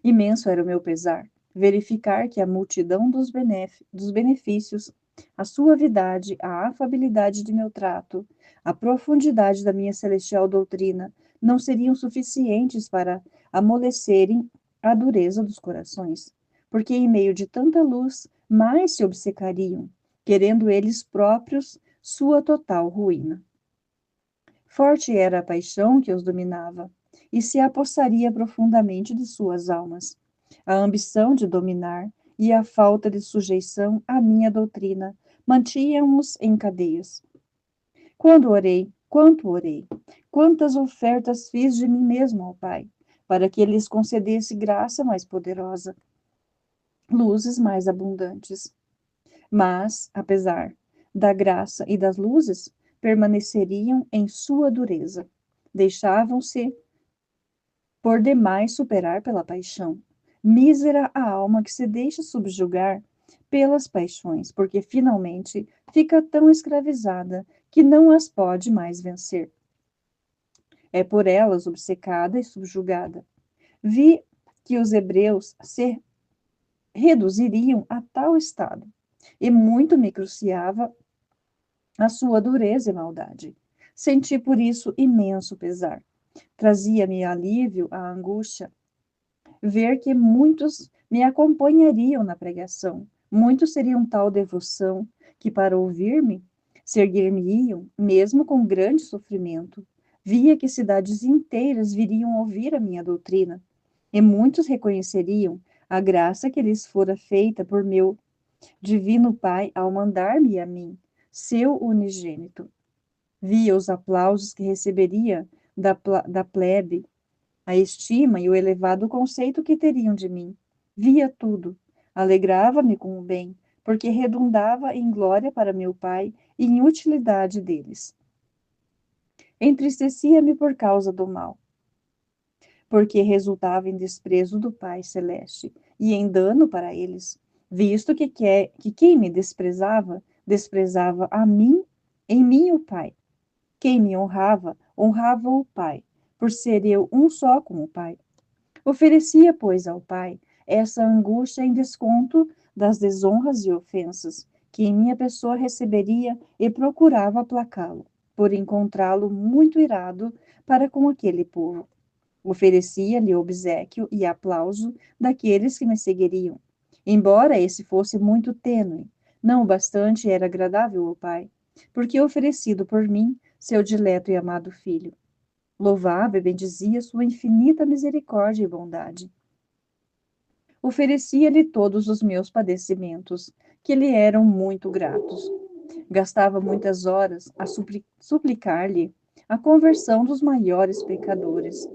Imenso era o meu pesar, verificar que a multidão dos benefícios, a suavidade, a afabilidade de meu trato, a profundidade da minha celestial doutrina não seriam suficientes para amolecerem a dureza dos corações, porque em meio de tanta luz, mais se obcecariam, querendo eles próprios sua total ruína. Forte era a paixão que os dominava, e se apossaria profundamente de suas almas. A ambição de dominar e a falta de sujeição à minha doutrina mantinham-nos em cadeias. Quando orei, quanto orei, quantas ofertas fiz de mim mesmo ao Pai, para que Ele lhes concedesse graça mais poderosa, luzes mais abundantes. Mas, apesar da graça e das luzes, permaneceriam em sua dureza. Deixavam-se por demais superar pela paixão. Mísera a alma que se deixa subjugar pelas paixões, porque finalmente fica tão escravizada que não as pode mais vencer. É por elas obcecada e subjugada. Vi que os hebreus se reduziriam a tal estado, e muito me cruciava a sua dureza e maldade. Senti por isso imenso pesar. Trazia-me alívio a angústia ver que muitos me acompanhariam na pregação. Muitos seriam tal devoção que, para ouvir-me, se erguer-me-iam, mesmo com grande sofrimento. Via que cidades inteiras viriam ouvir a minha doutrina, e muitos reconheceriam a graça que lhes fora feita por meu divino Pai ao mandar-me a mim, seu unigênito. Via os aplausos que receberia da plebe, a estima e o elevado conceito que teriam de mim. Via tudo. Alegrava-me com o bem, porque redundava em glória para meu Pai e em utilidade deles. Entristecia-me por causa do mal, porque resultava em desprezo do Pai Celeste e em dano para eles, visto que quem me desprezava, desprezava a mim, em mim o Pai. Quem me honrava, honrava o Pai, por ser eu um só com o Pai. Oferecia, pois, ao Pai essa angústia em desconto das desonras e ofensas que em minha pessoa receberia e procurava aplacá-lo, por encontrá-lo muito irado para com aquele povo. Oferecia-lhe obséquio e aplauso daqueles que me seguiriam. Embora esse fosse muito tênue, não o bastante era agradável ao Pai, porque oferecido por mim, seu dileto e amado filho. Louvava e bendizia sua infinita misericórdia e bondade. Oferecia-lhe todos os meus padecimentos, que lhe eram muito gratos. Gastava muitas horas a suplicar-lhe a conversão dos maiores pecadores.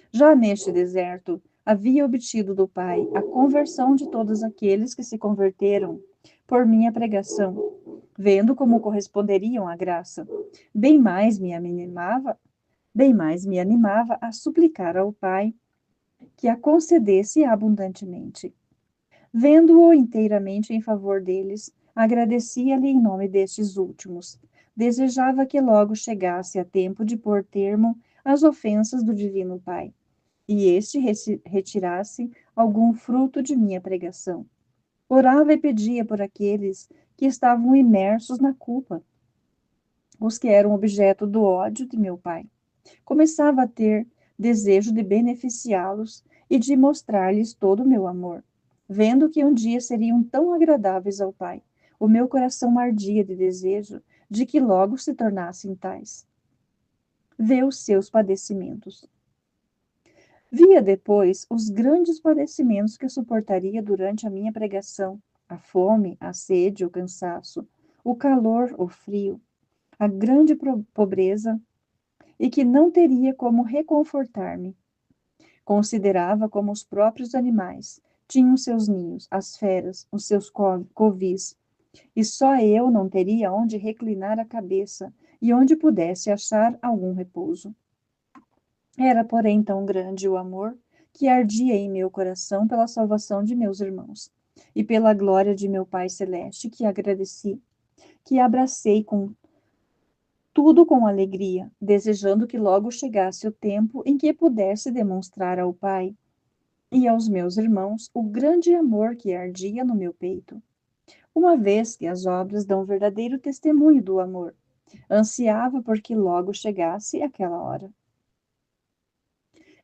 Já neste deserto, havia obtido do Pai a conversão de todos aqueles que se converteram por minha pregação, vendo como corresponderiam à graça. Bem mais me animava a suplicar ao Pai que a concedesse abundantemente. Vendo-o inteiramente em favor deles, agradecia-lhe em nome destes últimos. Desejava que logo chegasse a tempo de pôr termo às ofensas do Divino Pai, e este retirasse algum fruto de minha pregação. Orava e pedia por aqueles que estavam imersos na culpa, os que eram objeto do ódio de meu Pai. Começava a ter desejo de beneficiá-los e de mostrar-lhes todo o meu amor. Vendo que um dia seriam tão agradáveis ao Pai, o meu coração ardia de desejo de que logo se tornassem tais. Vê os seus padecimentos. Via depois os grandes padecimentos que suportaria durante a minha pregação: a fome, a sede, o cansaço, o calor, o frio, a grande pobreza, e que não teria como reconfortar-me. Considerava como os próprios animais tinham seus ninhos, as feras, os seus covis, e só eu não teria onde reclinar a cabeça e onde pudesse achar algum repouso. Era, porém, tão grande o amor que ardia em meu coração pela salvação de meus irmãos e pela glória de meu Pai Celeste, que agradeci, que abracei com tudo com alegria, desejando que logo chegasse o tempo em que pudesse demonstrar ao Pai e aos meus irmãos o grande amor que ardia no meu peito, uma vez que as obras dão verdadeiro testemunho do amor. Ansiava por que logo chegasse aquela hora.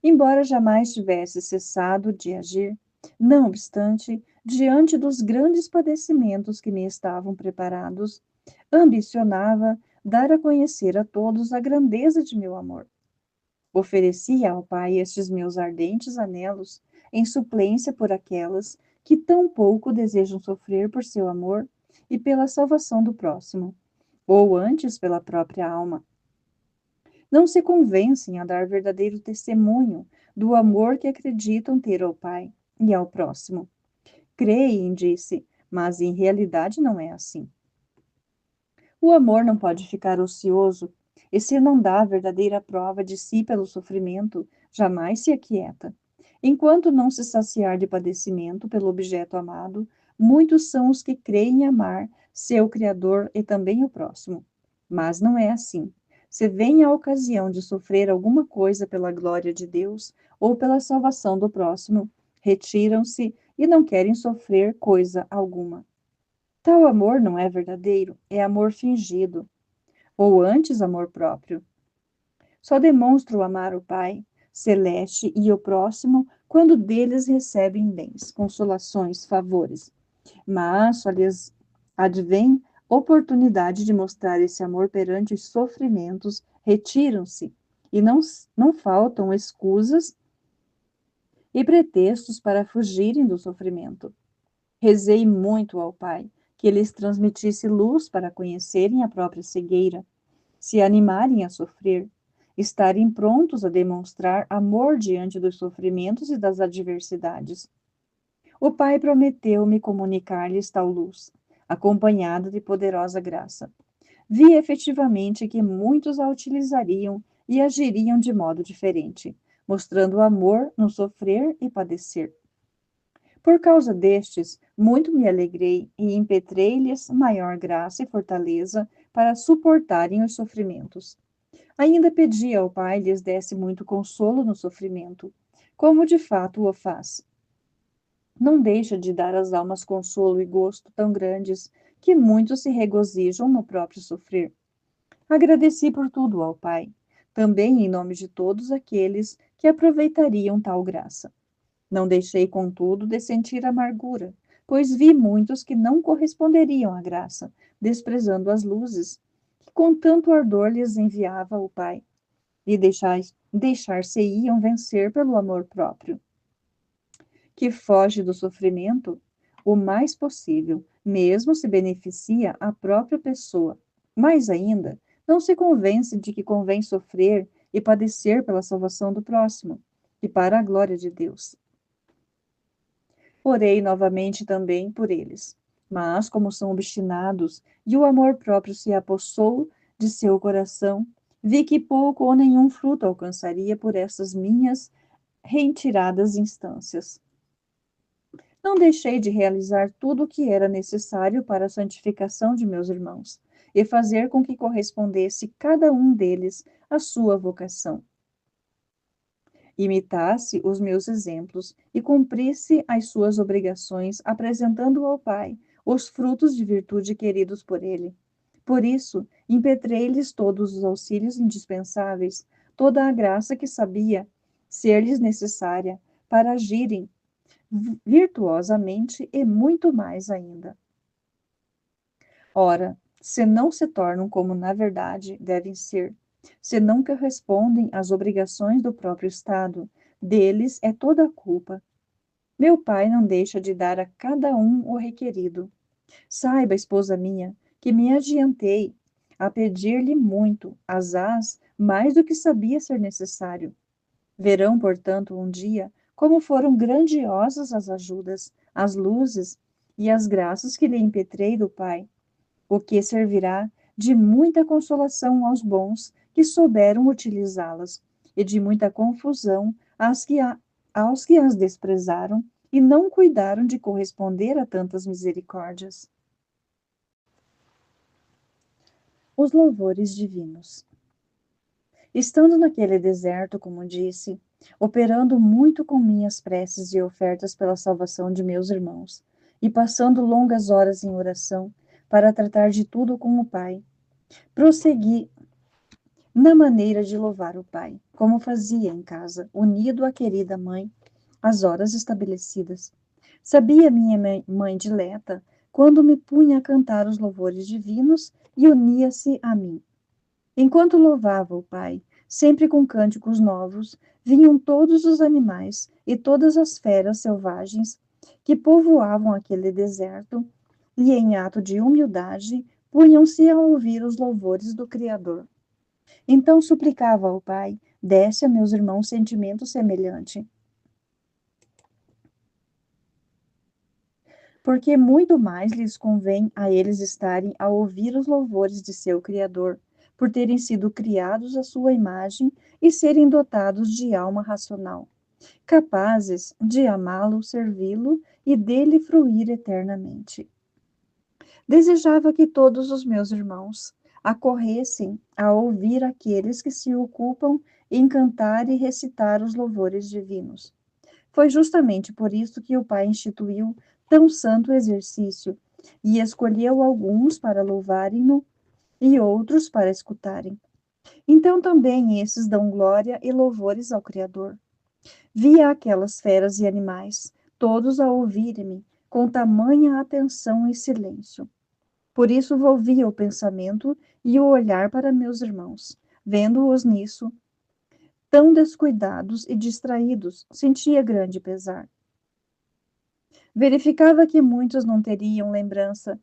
Embora jamais tivesse cessado de agir, não obstante, diante dos grandes padecimentos que me estavam preparados, ambicionava dar a conhecer a todos a grandeza de meu amor. Oferecia ao Pai estes meus ardentes anelos em suplência por aquelas que tão pouco desejam sofrer por seu amor e pela salvação do próximo, ou antes pela própria alma. Não se convencem a dar verdadeiro testemunho do amor que acreditam ter ao Pai e ao próximo. Creem, disse, mas em realidade não é assim. O amor não pode ficar ocioso, e se não dá verdadeira prova de si pelo sofrimento, jamais se aquieta. Enquanto não se saciar de padecimento pelo objeto amado, muitos são os que creem amar seu Criador e também o próximo. Mas não é assim. Se vem a ocasião de sofrer alguma coisa pela glória de Deus ou pela salvação do próximo, retiram-se e não querem sofrer coisa alguma. Tal amor não é verdadeiro, é amor fingido, ou antes amor próprio. Só demonstram amar o Pai celeste e o próximo quando deles recebem bens, consolações, favores. Mas só lhes advém oportunidade de mostrar esse amor perante os sofrimentos, retiram-se, e não faltam escusas e pretextos para fugirem do sofrimento. Rezei muito ao Pai que lhes transmitisse luz para conhecerem a própria cegueira, se animarem a sofrer, estarem prontos a demonstrar amor diante dos sofrimentos e das adversidades. O Pai prometeu-me comunicar-lhes tal luz, acompanhada de poderosa graça. Vi efetivamente que muitos a utilizariam e agiriam de modo diferente, mostrando amor no sofrer e padecer. Por causa destes, muito me alegrei e impetrei-lhes maior graça e fortaleza para suportarem os sofrimentos. Ainda pedi ao Pai lhes desse muito consolo no sofrimento, como de fato o faz. Não deixa de dar às almas consolo e gosto tão grandes que muitos se regozijam no próprio sofrer. Agradeci por tudo ao Pai, também em nome de todos aqueles que aproveitariam tal graça. Não deixei, contudo, de sentir amargura, pois vi muitos que não corresponderiam à graça, desprezando as luzes, que com tanto ardor lhes enviava o Pai, e deixar-se-iam vencer pelo amor próprio, que foge do sofrimento o mais possível, mesmo se beneficia a própria pessoa. Mais ainda, não se convence de que convém sofrer e padecer pela salvação do próximo, e para a glória de Deus. Orei novamente também por eles. Mas, como são obstinados e o amor próprio se apossou de seu coração, vi que pouco ou nenhum fruto alcançaria por essas minhas reiteradas instâncias. Não deixei de realizar tudo o que era necessário para a santificação de meus irmãos e fazer com que correspondesse cada um deles à sua vocação, imitasse os meus exemplos e cumprisse as suas obrigações, apresentando ao Pai os frutos de virtude queridos por ele. Por isso, impetrei-lhes todos os auxílios indispensáveis, toda a graça que sabia ser-lhes necessária para agirem virtuosamente e muito mais ainda. Ora, se não se tornam como na verdade devem ser, se não correspondem às obrigações do próprio Estado, deles é toda a culpa. Meu pai não deixa de dar a cada um o requerido. Saiba, esposa minha, que me adiantei a pedir-lhe muito, asaz, mais do que sabia ser necessário. Verão, portanto, um dia como foram grandiosas as ajudas, as luzes e as graças que lhe impetrei do Pai, o que servirá de muita consolação aos bons que souberam utilizá-las, e de muita confusão aos que as desprezaram e não cuidaram de corresponder a tantas misericórdias. Os louvores divinos. Estando naquele deserto, como disse, operando muito com minhas preces e ofertas pela salvação de meus irmãos, e passando longas horas em oração para tratar de tudo com o Pai, prossegui na maneira de louvar o Pai, como fazia em casa, unido à querida mãe, às horas estabelecidas. Sabia minha mãe dileta quando me punha a cantar os louvores divinos e unia-se a mim. Enquanto louvava o Pai, sempre com cânticos novos, vinham todos os animais e todas as feras selvagens que povoavam aquele deserto e, em ato de humildade, punham-se a ouvir os louvores do Criador. Então suplicava ao Pai: desse a meus irmãos sentimento semelhante. Porque muito mais lhes convém a eles estarem a ouvir os louvores de seu Criador, por terem sido criados à sua imagem e serem dotados de alma racional, capazes de amá-lo, servi-lo e dele fruir eternamente. Desejava que todos os meus irmãos acorressem a ouvir aqueles que se ocupam em cantar e recitar os louvores divinos. Foi justamente por isso que o Pai instituiu tão santo exercício e escolheu alguns para louvarem-no e outros para escutarem. Então também esses dão glória e louvores ao Criador. Via aquelas feras e animais, todos a ouvirem-me, com tamanha atenção e silêncio. Por isso volvia o pensamento e o olhar para meus irmãos. Vendo-os nisso, tão descuidados e distraídos, sentia grande pesar. Verificava que muitos não teriam lembrança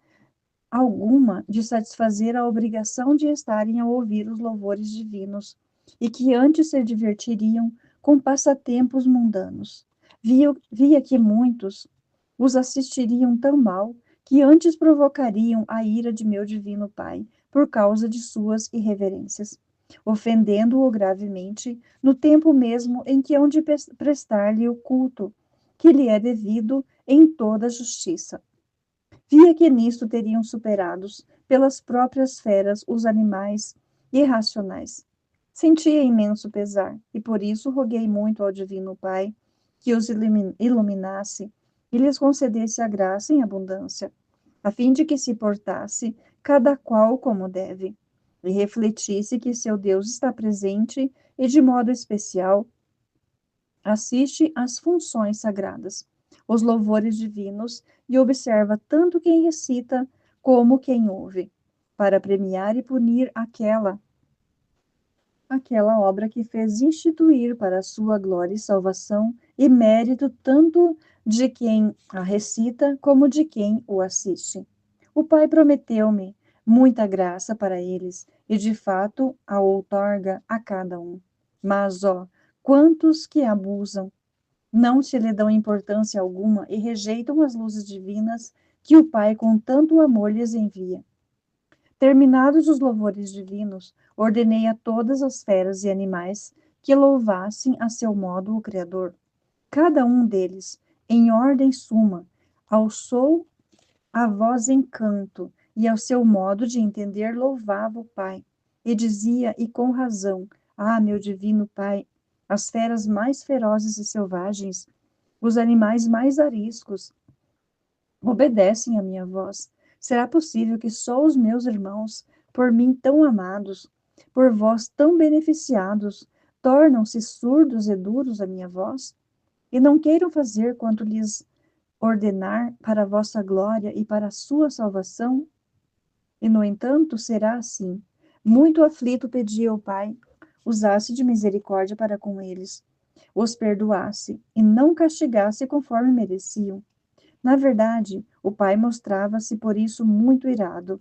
alguma de satisfazer a obrigação de estarem a ouvir os louvores divinos, e que antes se divertiriam com passatempos mundanos. Via que muitos os assistiriam tão mal que antes provocariam a ira de meu divino Pai por causa de suas irreverências, ofendendo-o gravemente no tempo mesmo em que hão de prestar-lhe o culto que lhe é devido em toda a justiça. Via que nisto teriam superados pelas próprias feras os animais irracionais. Sentia imenso pesar, e por isso roguei muito ao Divino Pai que os iluminasse e lhes concedesse a graça em abundância, a fim de que se portasse cada qual como deve, e refletisse que seu Deus está presente e, de modo especial, assiste às funções sagradas, os louvores divinos, e observa tanto quem recita como quem ouve, para premiar e punir aquela obra que fez instituir para a sua glória e salvação e mérito tanto de quem a recita como de quem o assiste. O Pai prometeu-me muita graça para eles e de fato a outorga a cada um. Mas, ó, quantos que abusam, não se lhe dão importância alguma e rejeitam as luzes divinas que o Pai com tanto amor lhes envia. Terminados os louvores divinos, ordenei a todas as feras e animais que louvassem a seu modo o Criador. Cada um deles, em ordem suma, alçou a voz em canto e ao seu modo de entender louvava o Pai. E dizia, e com razão: ah, meu divino Pai, as feras mais ferozes e selvagens, os animais mais ariscos, obedecem à minha voz. Será possível que só os meus irmãos, por mim tão amados, por vós tão beneficiados, tornam-se surdos e duros à minha voz? E não queiram fazer quanto lhes ordenar para a vossa glória e para a sua salvação? E, no entanto, será assim. Muito aflito pedi ao Pai, usasse de misericórdia para com eles, os perdoasse e não castigasse conforme mereciam. Na verdade, o Pai mostrava-se por isso muito irado,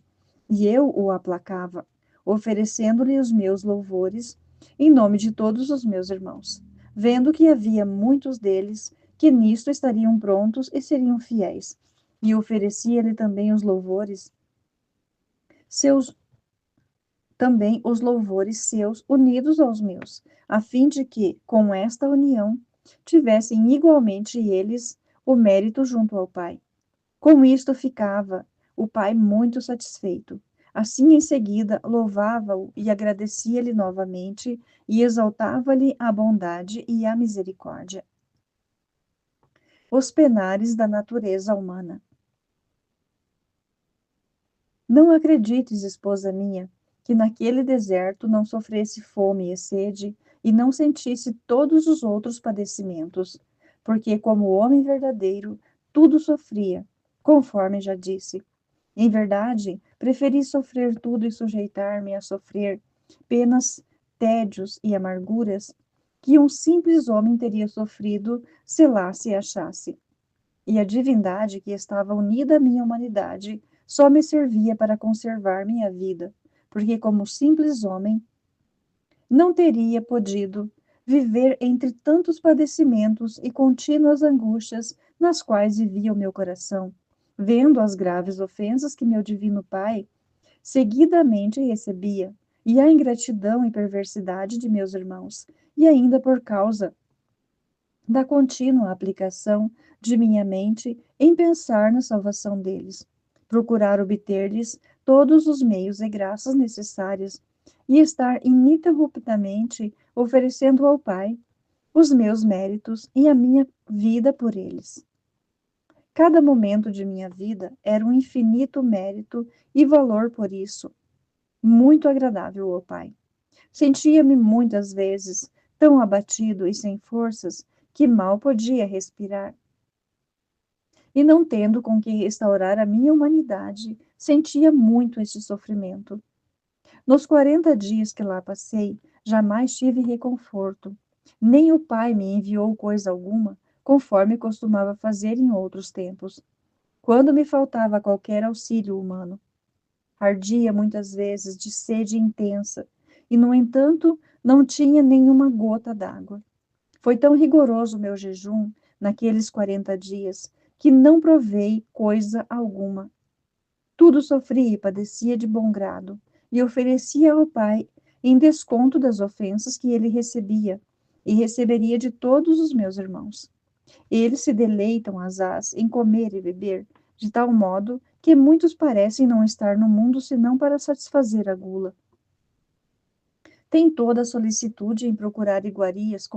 e eu o aplacava, oferecendo-lhe os meus louvores em nome de todos os meus irmãos, vendo que havia muitos deles que nisto estariam prontos e seriam fiéis, e oferecia-lhe também os louvores seus também os louvores seus unidos aos meus, a fim de que, com esta união, tivessem igualmente eles o mérito junto ao Pai. Com isto ficava o Pai muito satisfeito. Assim, em seguida, louvava-o e agradecia-lhe novamente e exaltava-lhe a bondade e a misericórdia. Os penares da natureza humana. Não acredites, esposa minha, que naquele deserto não sofresse fome e sede e não sentisse todos os outros padecimentos, porque, como homem verdadeiro, tudo sofria, conforme já disse. Em verdade, preferi sofrer tudo e sujeitar-me a sofrer penas, tédios e amarguras que um simples homem teria sofrido se lá se achasse. e a divindade que estava unida à minha humanidade só me servia para conservar minha vida, porque, como simples homem, não teria podido viver entre tantos padecimentos e contínuas angústias nas quais vivia o meu coração, vendo as graves ofensas que meu divino Pai seguidamente recebia, e a ingratidão e perversidade de meus irmãos, e ainda por causa da contínua aplicação de minha mente em pensar na salvação deles, procurar obter-lhes todos os meios e graças necessárias, e estar ininterruptamente oferecendo ao Pai os meus méritos e a minha vida por eles. Cada momento de minha vida era um infinito mérito e valor por isso, muito agradável ao Pai. Sentia-me muitas vezes tão abatido e sem forças que mal podia respirar. E não tendo com que restaurar a minha humanidade, sentia muito este sofrimento. Nos 40 dias que lá passei, jamais tive reconforto. Nem o Pai me enviou coisa alguma, conforme costumava fazer em outros tempos, quando me faltava qualquer auxílio humano. Ardia muitas vezes de sede intensa, e, no entanto, não tinha nenhuma gota d'água. Foi tão rigoroso o meu jejum naqueles 40 dias, que não provei coisa alguma. Tudo sofria e padecia de bom grado, e oferecia ao Pai em desconto das ofensas que ele recebia, e receberia de todos os meus irmãos. Eles se deleitam asaz em comer e beber, de tal modo que muitos parecem não estar no mundo senão para satisfazer a gula. Tem toda a solicitude em procurar iguarias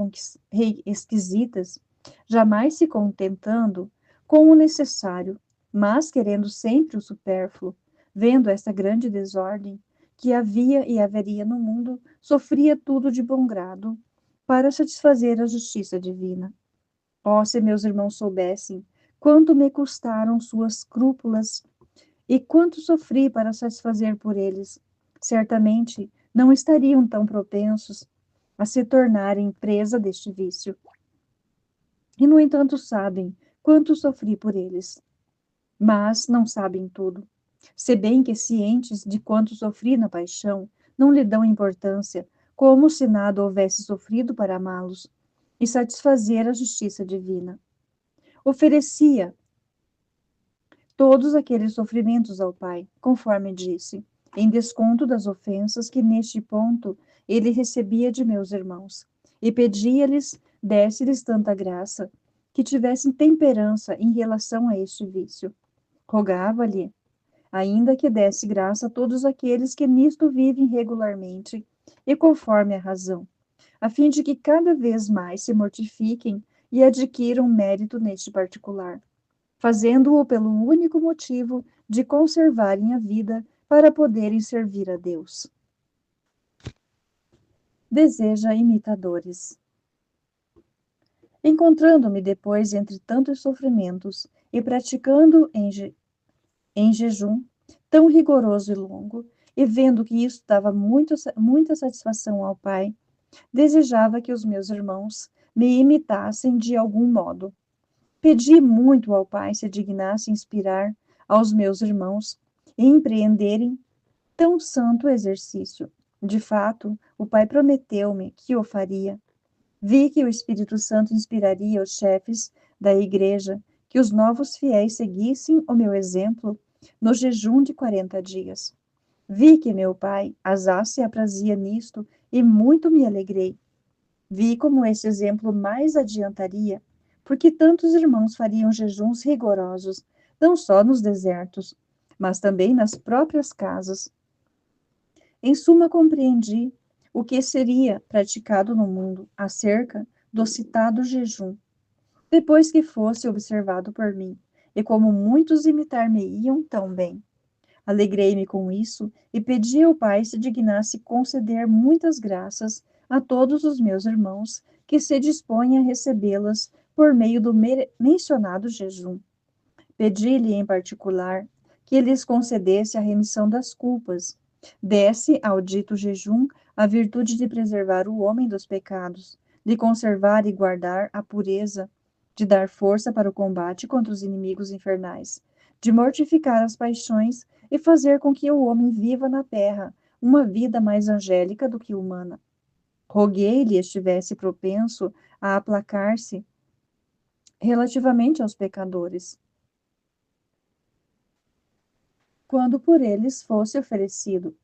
esquisitas, jamais se contentando com o necessário, mas querendo sempre o supérfluo, vendo esta grande desordem que havia e haveria no mundo, sofria tudo de bom grado para satisfazer a justiça divina. Oh, se meus irmãos soubessem quanto me custaram suas escrúpulas e quanto sofri para satisfazer por eles, certamente não estariam tão propensos a se tornarem presa deste vício. E, no entanto, sabem quanto sofri por eles, mas não sabem tudo. Se bem que, cientes de quanto sofri na paixão, não lhe dão importância, como se nada houvesse sofrido para amá-los e satisfazer a justiça divina. Oferecia todos aqueles sofrimentos ao Pai, conforme disse, em desconto das ofensas que neste ponto ele recebia de meus irmãos, e pedia-lhes, desse-lhes tanta graça, que tivessem temperança em relação a este vício. Rogava-lhe, ainda que desse graça a todos aqueles que nisto vivem regularmente e conforme a razão, a fim de que cada vez mais se mortifiquem e adquiram mérito neste particular, fazendo-o pelo único motivo de conservarem a vida para poderem servir a Deus. Deseja imitadores. Encontrando-me depois entre tantos sofrimentos e praticando em jejum tão rigoroso e longo, e vendo que isso dava muita satisfação ao Pai, desejava que os meus irmãos me imitassem de algum modo. Pedi muito ao Pai se dignasse inspirar aos meus irmãos e empreenderem tão santo exercício. De fato, o Pai prometeu-me que o faria. Vi que o Espírito Santo inspiraria os chefes da igreja que os novos fiéis seguissem o meu exemplo no jejum de 40 dias. Vi que meu Pai asaz se aprazia nisto e muito me alegrei. Vi como esse exemplo mais adiantaria, porque tantos irmãos fariam jejuns rigorosos, não só nos desertos, mas também nas próprias casas. Em suma, compreendi o que seria praticado no mundo acerca do citado jejum, depois que fosse observado por mim, e como muitos imitar-me-iam tão bem. Alegrei-me com isso e pedi ao Pai se dignasse conceder muitas graças a todos os meus irmãos que se dispõem a recebê-las por meio do mencionado jejum. Pedi-lhe, em particular, que lhes concedesse a remissão das culpas, desse ao dito jejum a virtude de preservar o homem dos pecados, de conservar e guardar a pureza de dar força para o combate contra os inimigos infernais, de mortificar as paixões e fazer com que o homem viva na terra uma vida mais angélica do que humana. Roguei-lhe estivesse propenso a aplacar-se relativamente aos pecadores, quando por eles fosse oferecido,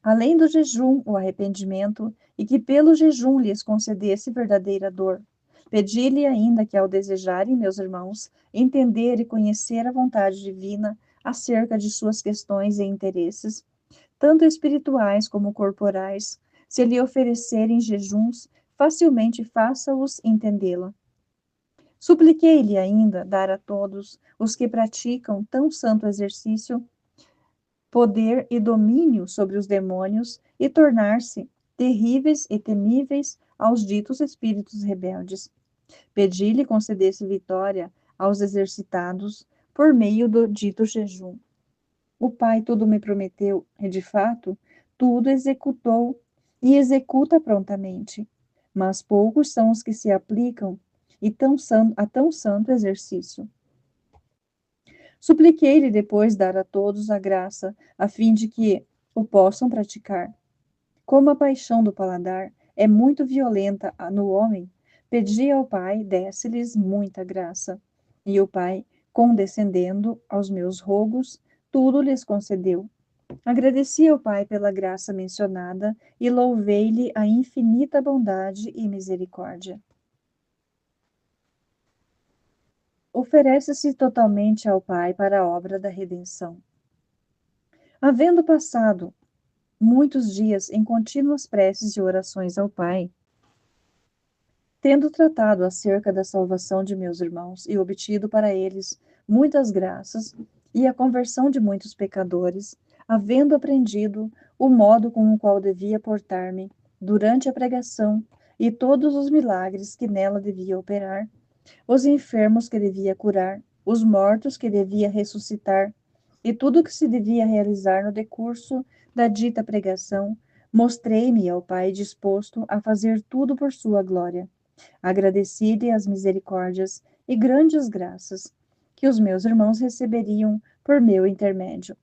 além do jejum, o arrependimento, e que pelo jejum lhes concedesse verdadeira dor. Pedi-lhe ainda que, ao desejarem, meus irmãos, entender e conhecer a vontade divina acerca de suas questões e interesses, tanto espirituais como corporais, se lhe oferecerem jejuns, facilmente faça-os entendê-la. Supliquei-lhe ainda dar a todos os que praticam tão santo exercício poder e domínio sobre os demônios e tornar-se terríveis e temíveis aos ditos espíritos rebeldes. Pedi-lhe concedesse vitória aos exercitados por meio do dito jejum. O Pai tudo me prometeu e, de fato, tudo executou e executa prontamente. Mas poucos são os que se aplicam a tão santo exercício. Supliquei-lhe depois dar a todos a graça, a fim de que o possam praticar. Como a paixão do paladar é muito violenta no homem, pedi ao Pai desse-lhes muita graça. E o Pai, condescendendo aos meus rogos, tudo lhes concedeu. Agradeci ao Pai pela graça mencionada e louvei-lhe a infinita bondade e misericórdia. Oferece-se totalmente ao Pai para a obra da redenção. Havendo passado muitos dias em contínuas preces e orações ao Pai, tendo tratado acerca da salvação de meus irmãos e obtido para eles muitas graças e a conversão de muitos pecadores, havendo aprendido o modo com o qual devia portar-me durante a pregação e todos os milagres que nela devia operar, os enfermos que devia curar, os mortos que devia ressuscitar, e tudo o que se devia realizar no decurso da dita pregação, mostrei-me ao Pai disposto a fazer tudo por sua glória. Agradeci-lhe as misericórdias e grandes graças que os meus irmãos receberiam por meu intermédio.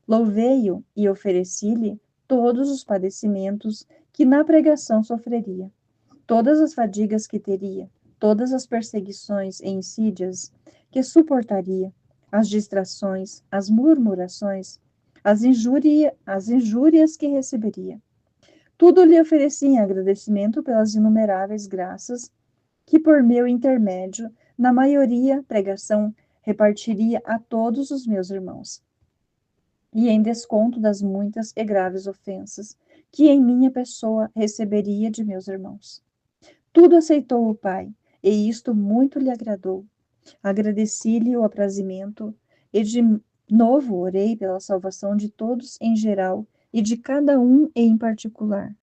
Louvei-o e ofereci-lhe todos os padecimentos que na pregação sofreria, todas as fadigas que teria, todas as perseguições e insídias que suportaria, as distrações, as murmurações, as injúrias que receberia. Tudo lhe ofereci em agradecimento pelas inumeráveis graças que, por meu intermédio, na maioria pregação, repartiria a todos os meus irmãos, e em desconto das muitas e graves ofensas que em minha pessoa receberia de meus irmãos. Tudo aceitou o Pai, e isto muito lhe agradou. Agradeci-lhe o aprazimento, e de novo orei pela salvação de todos em geral e de cada um em particular.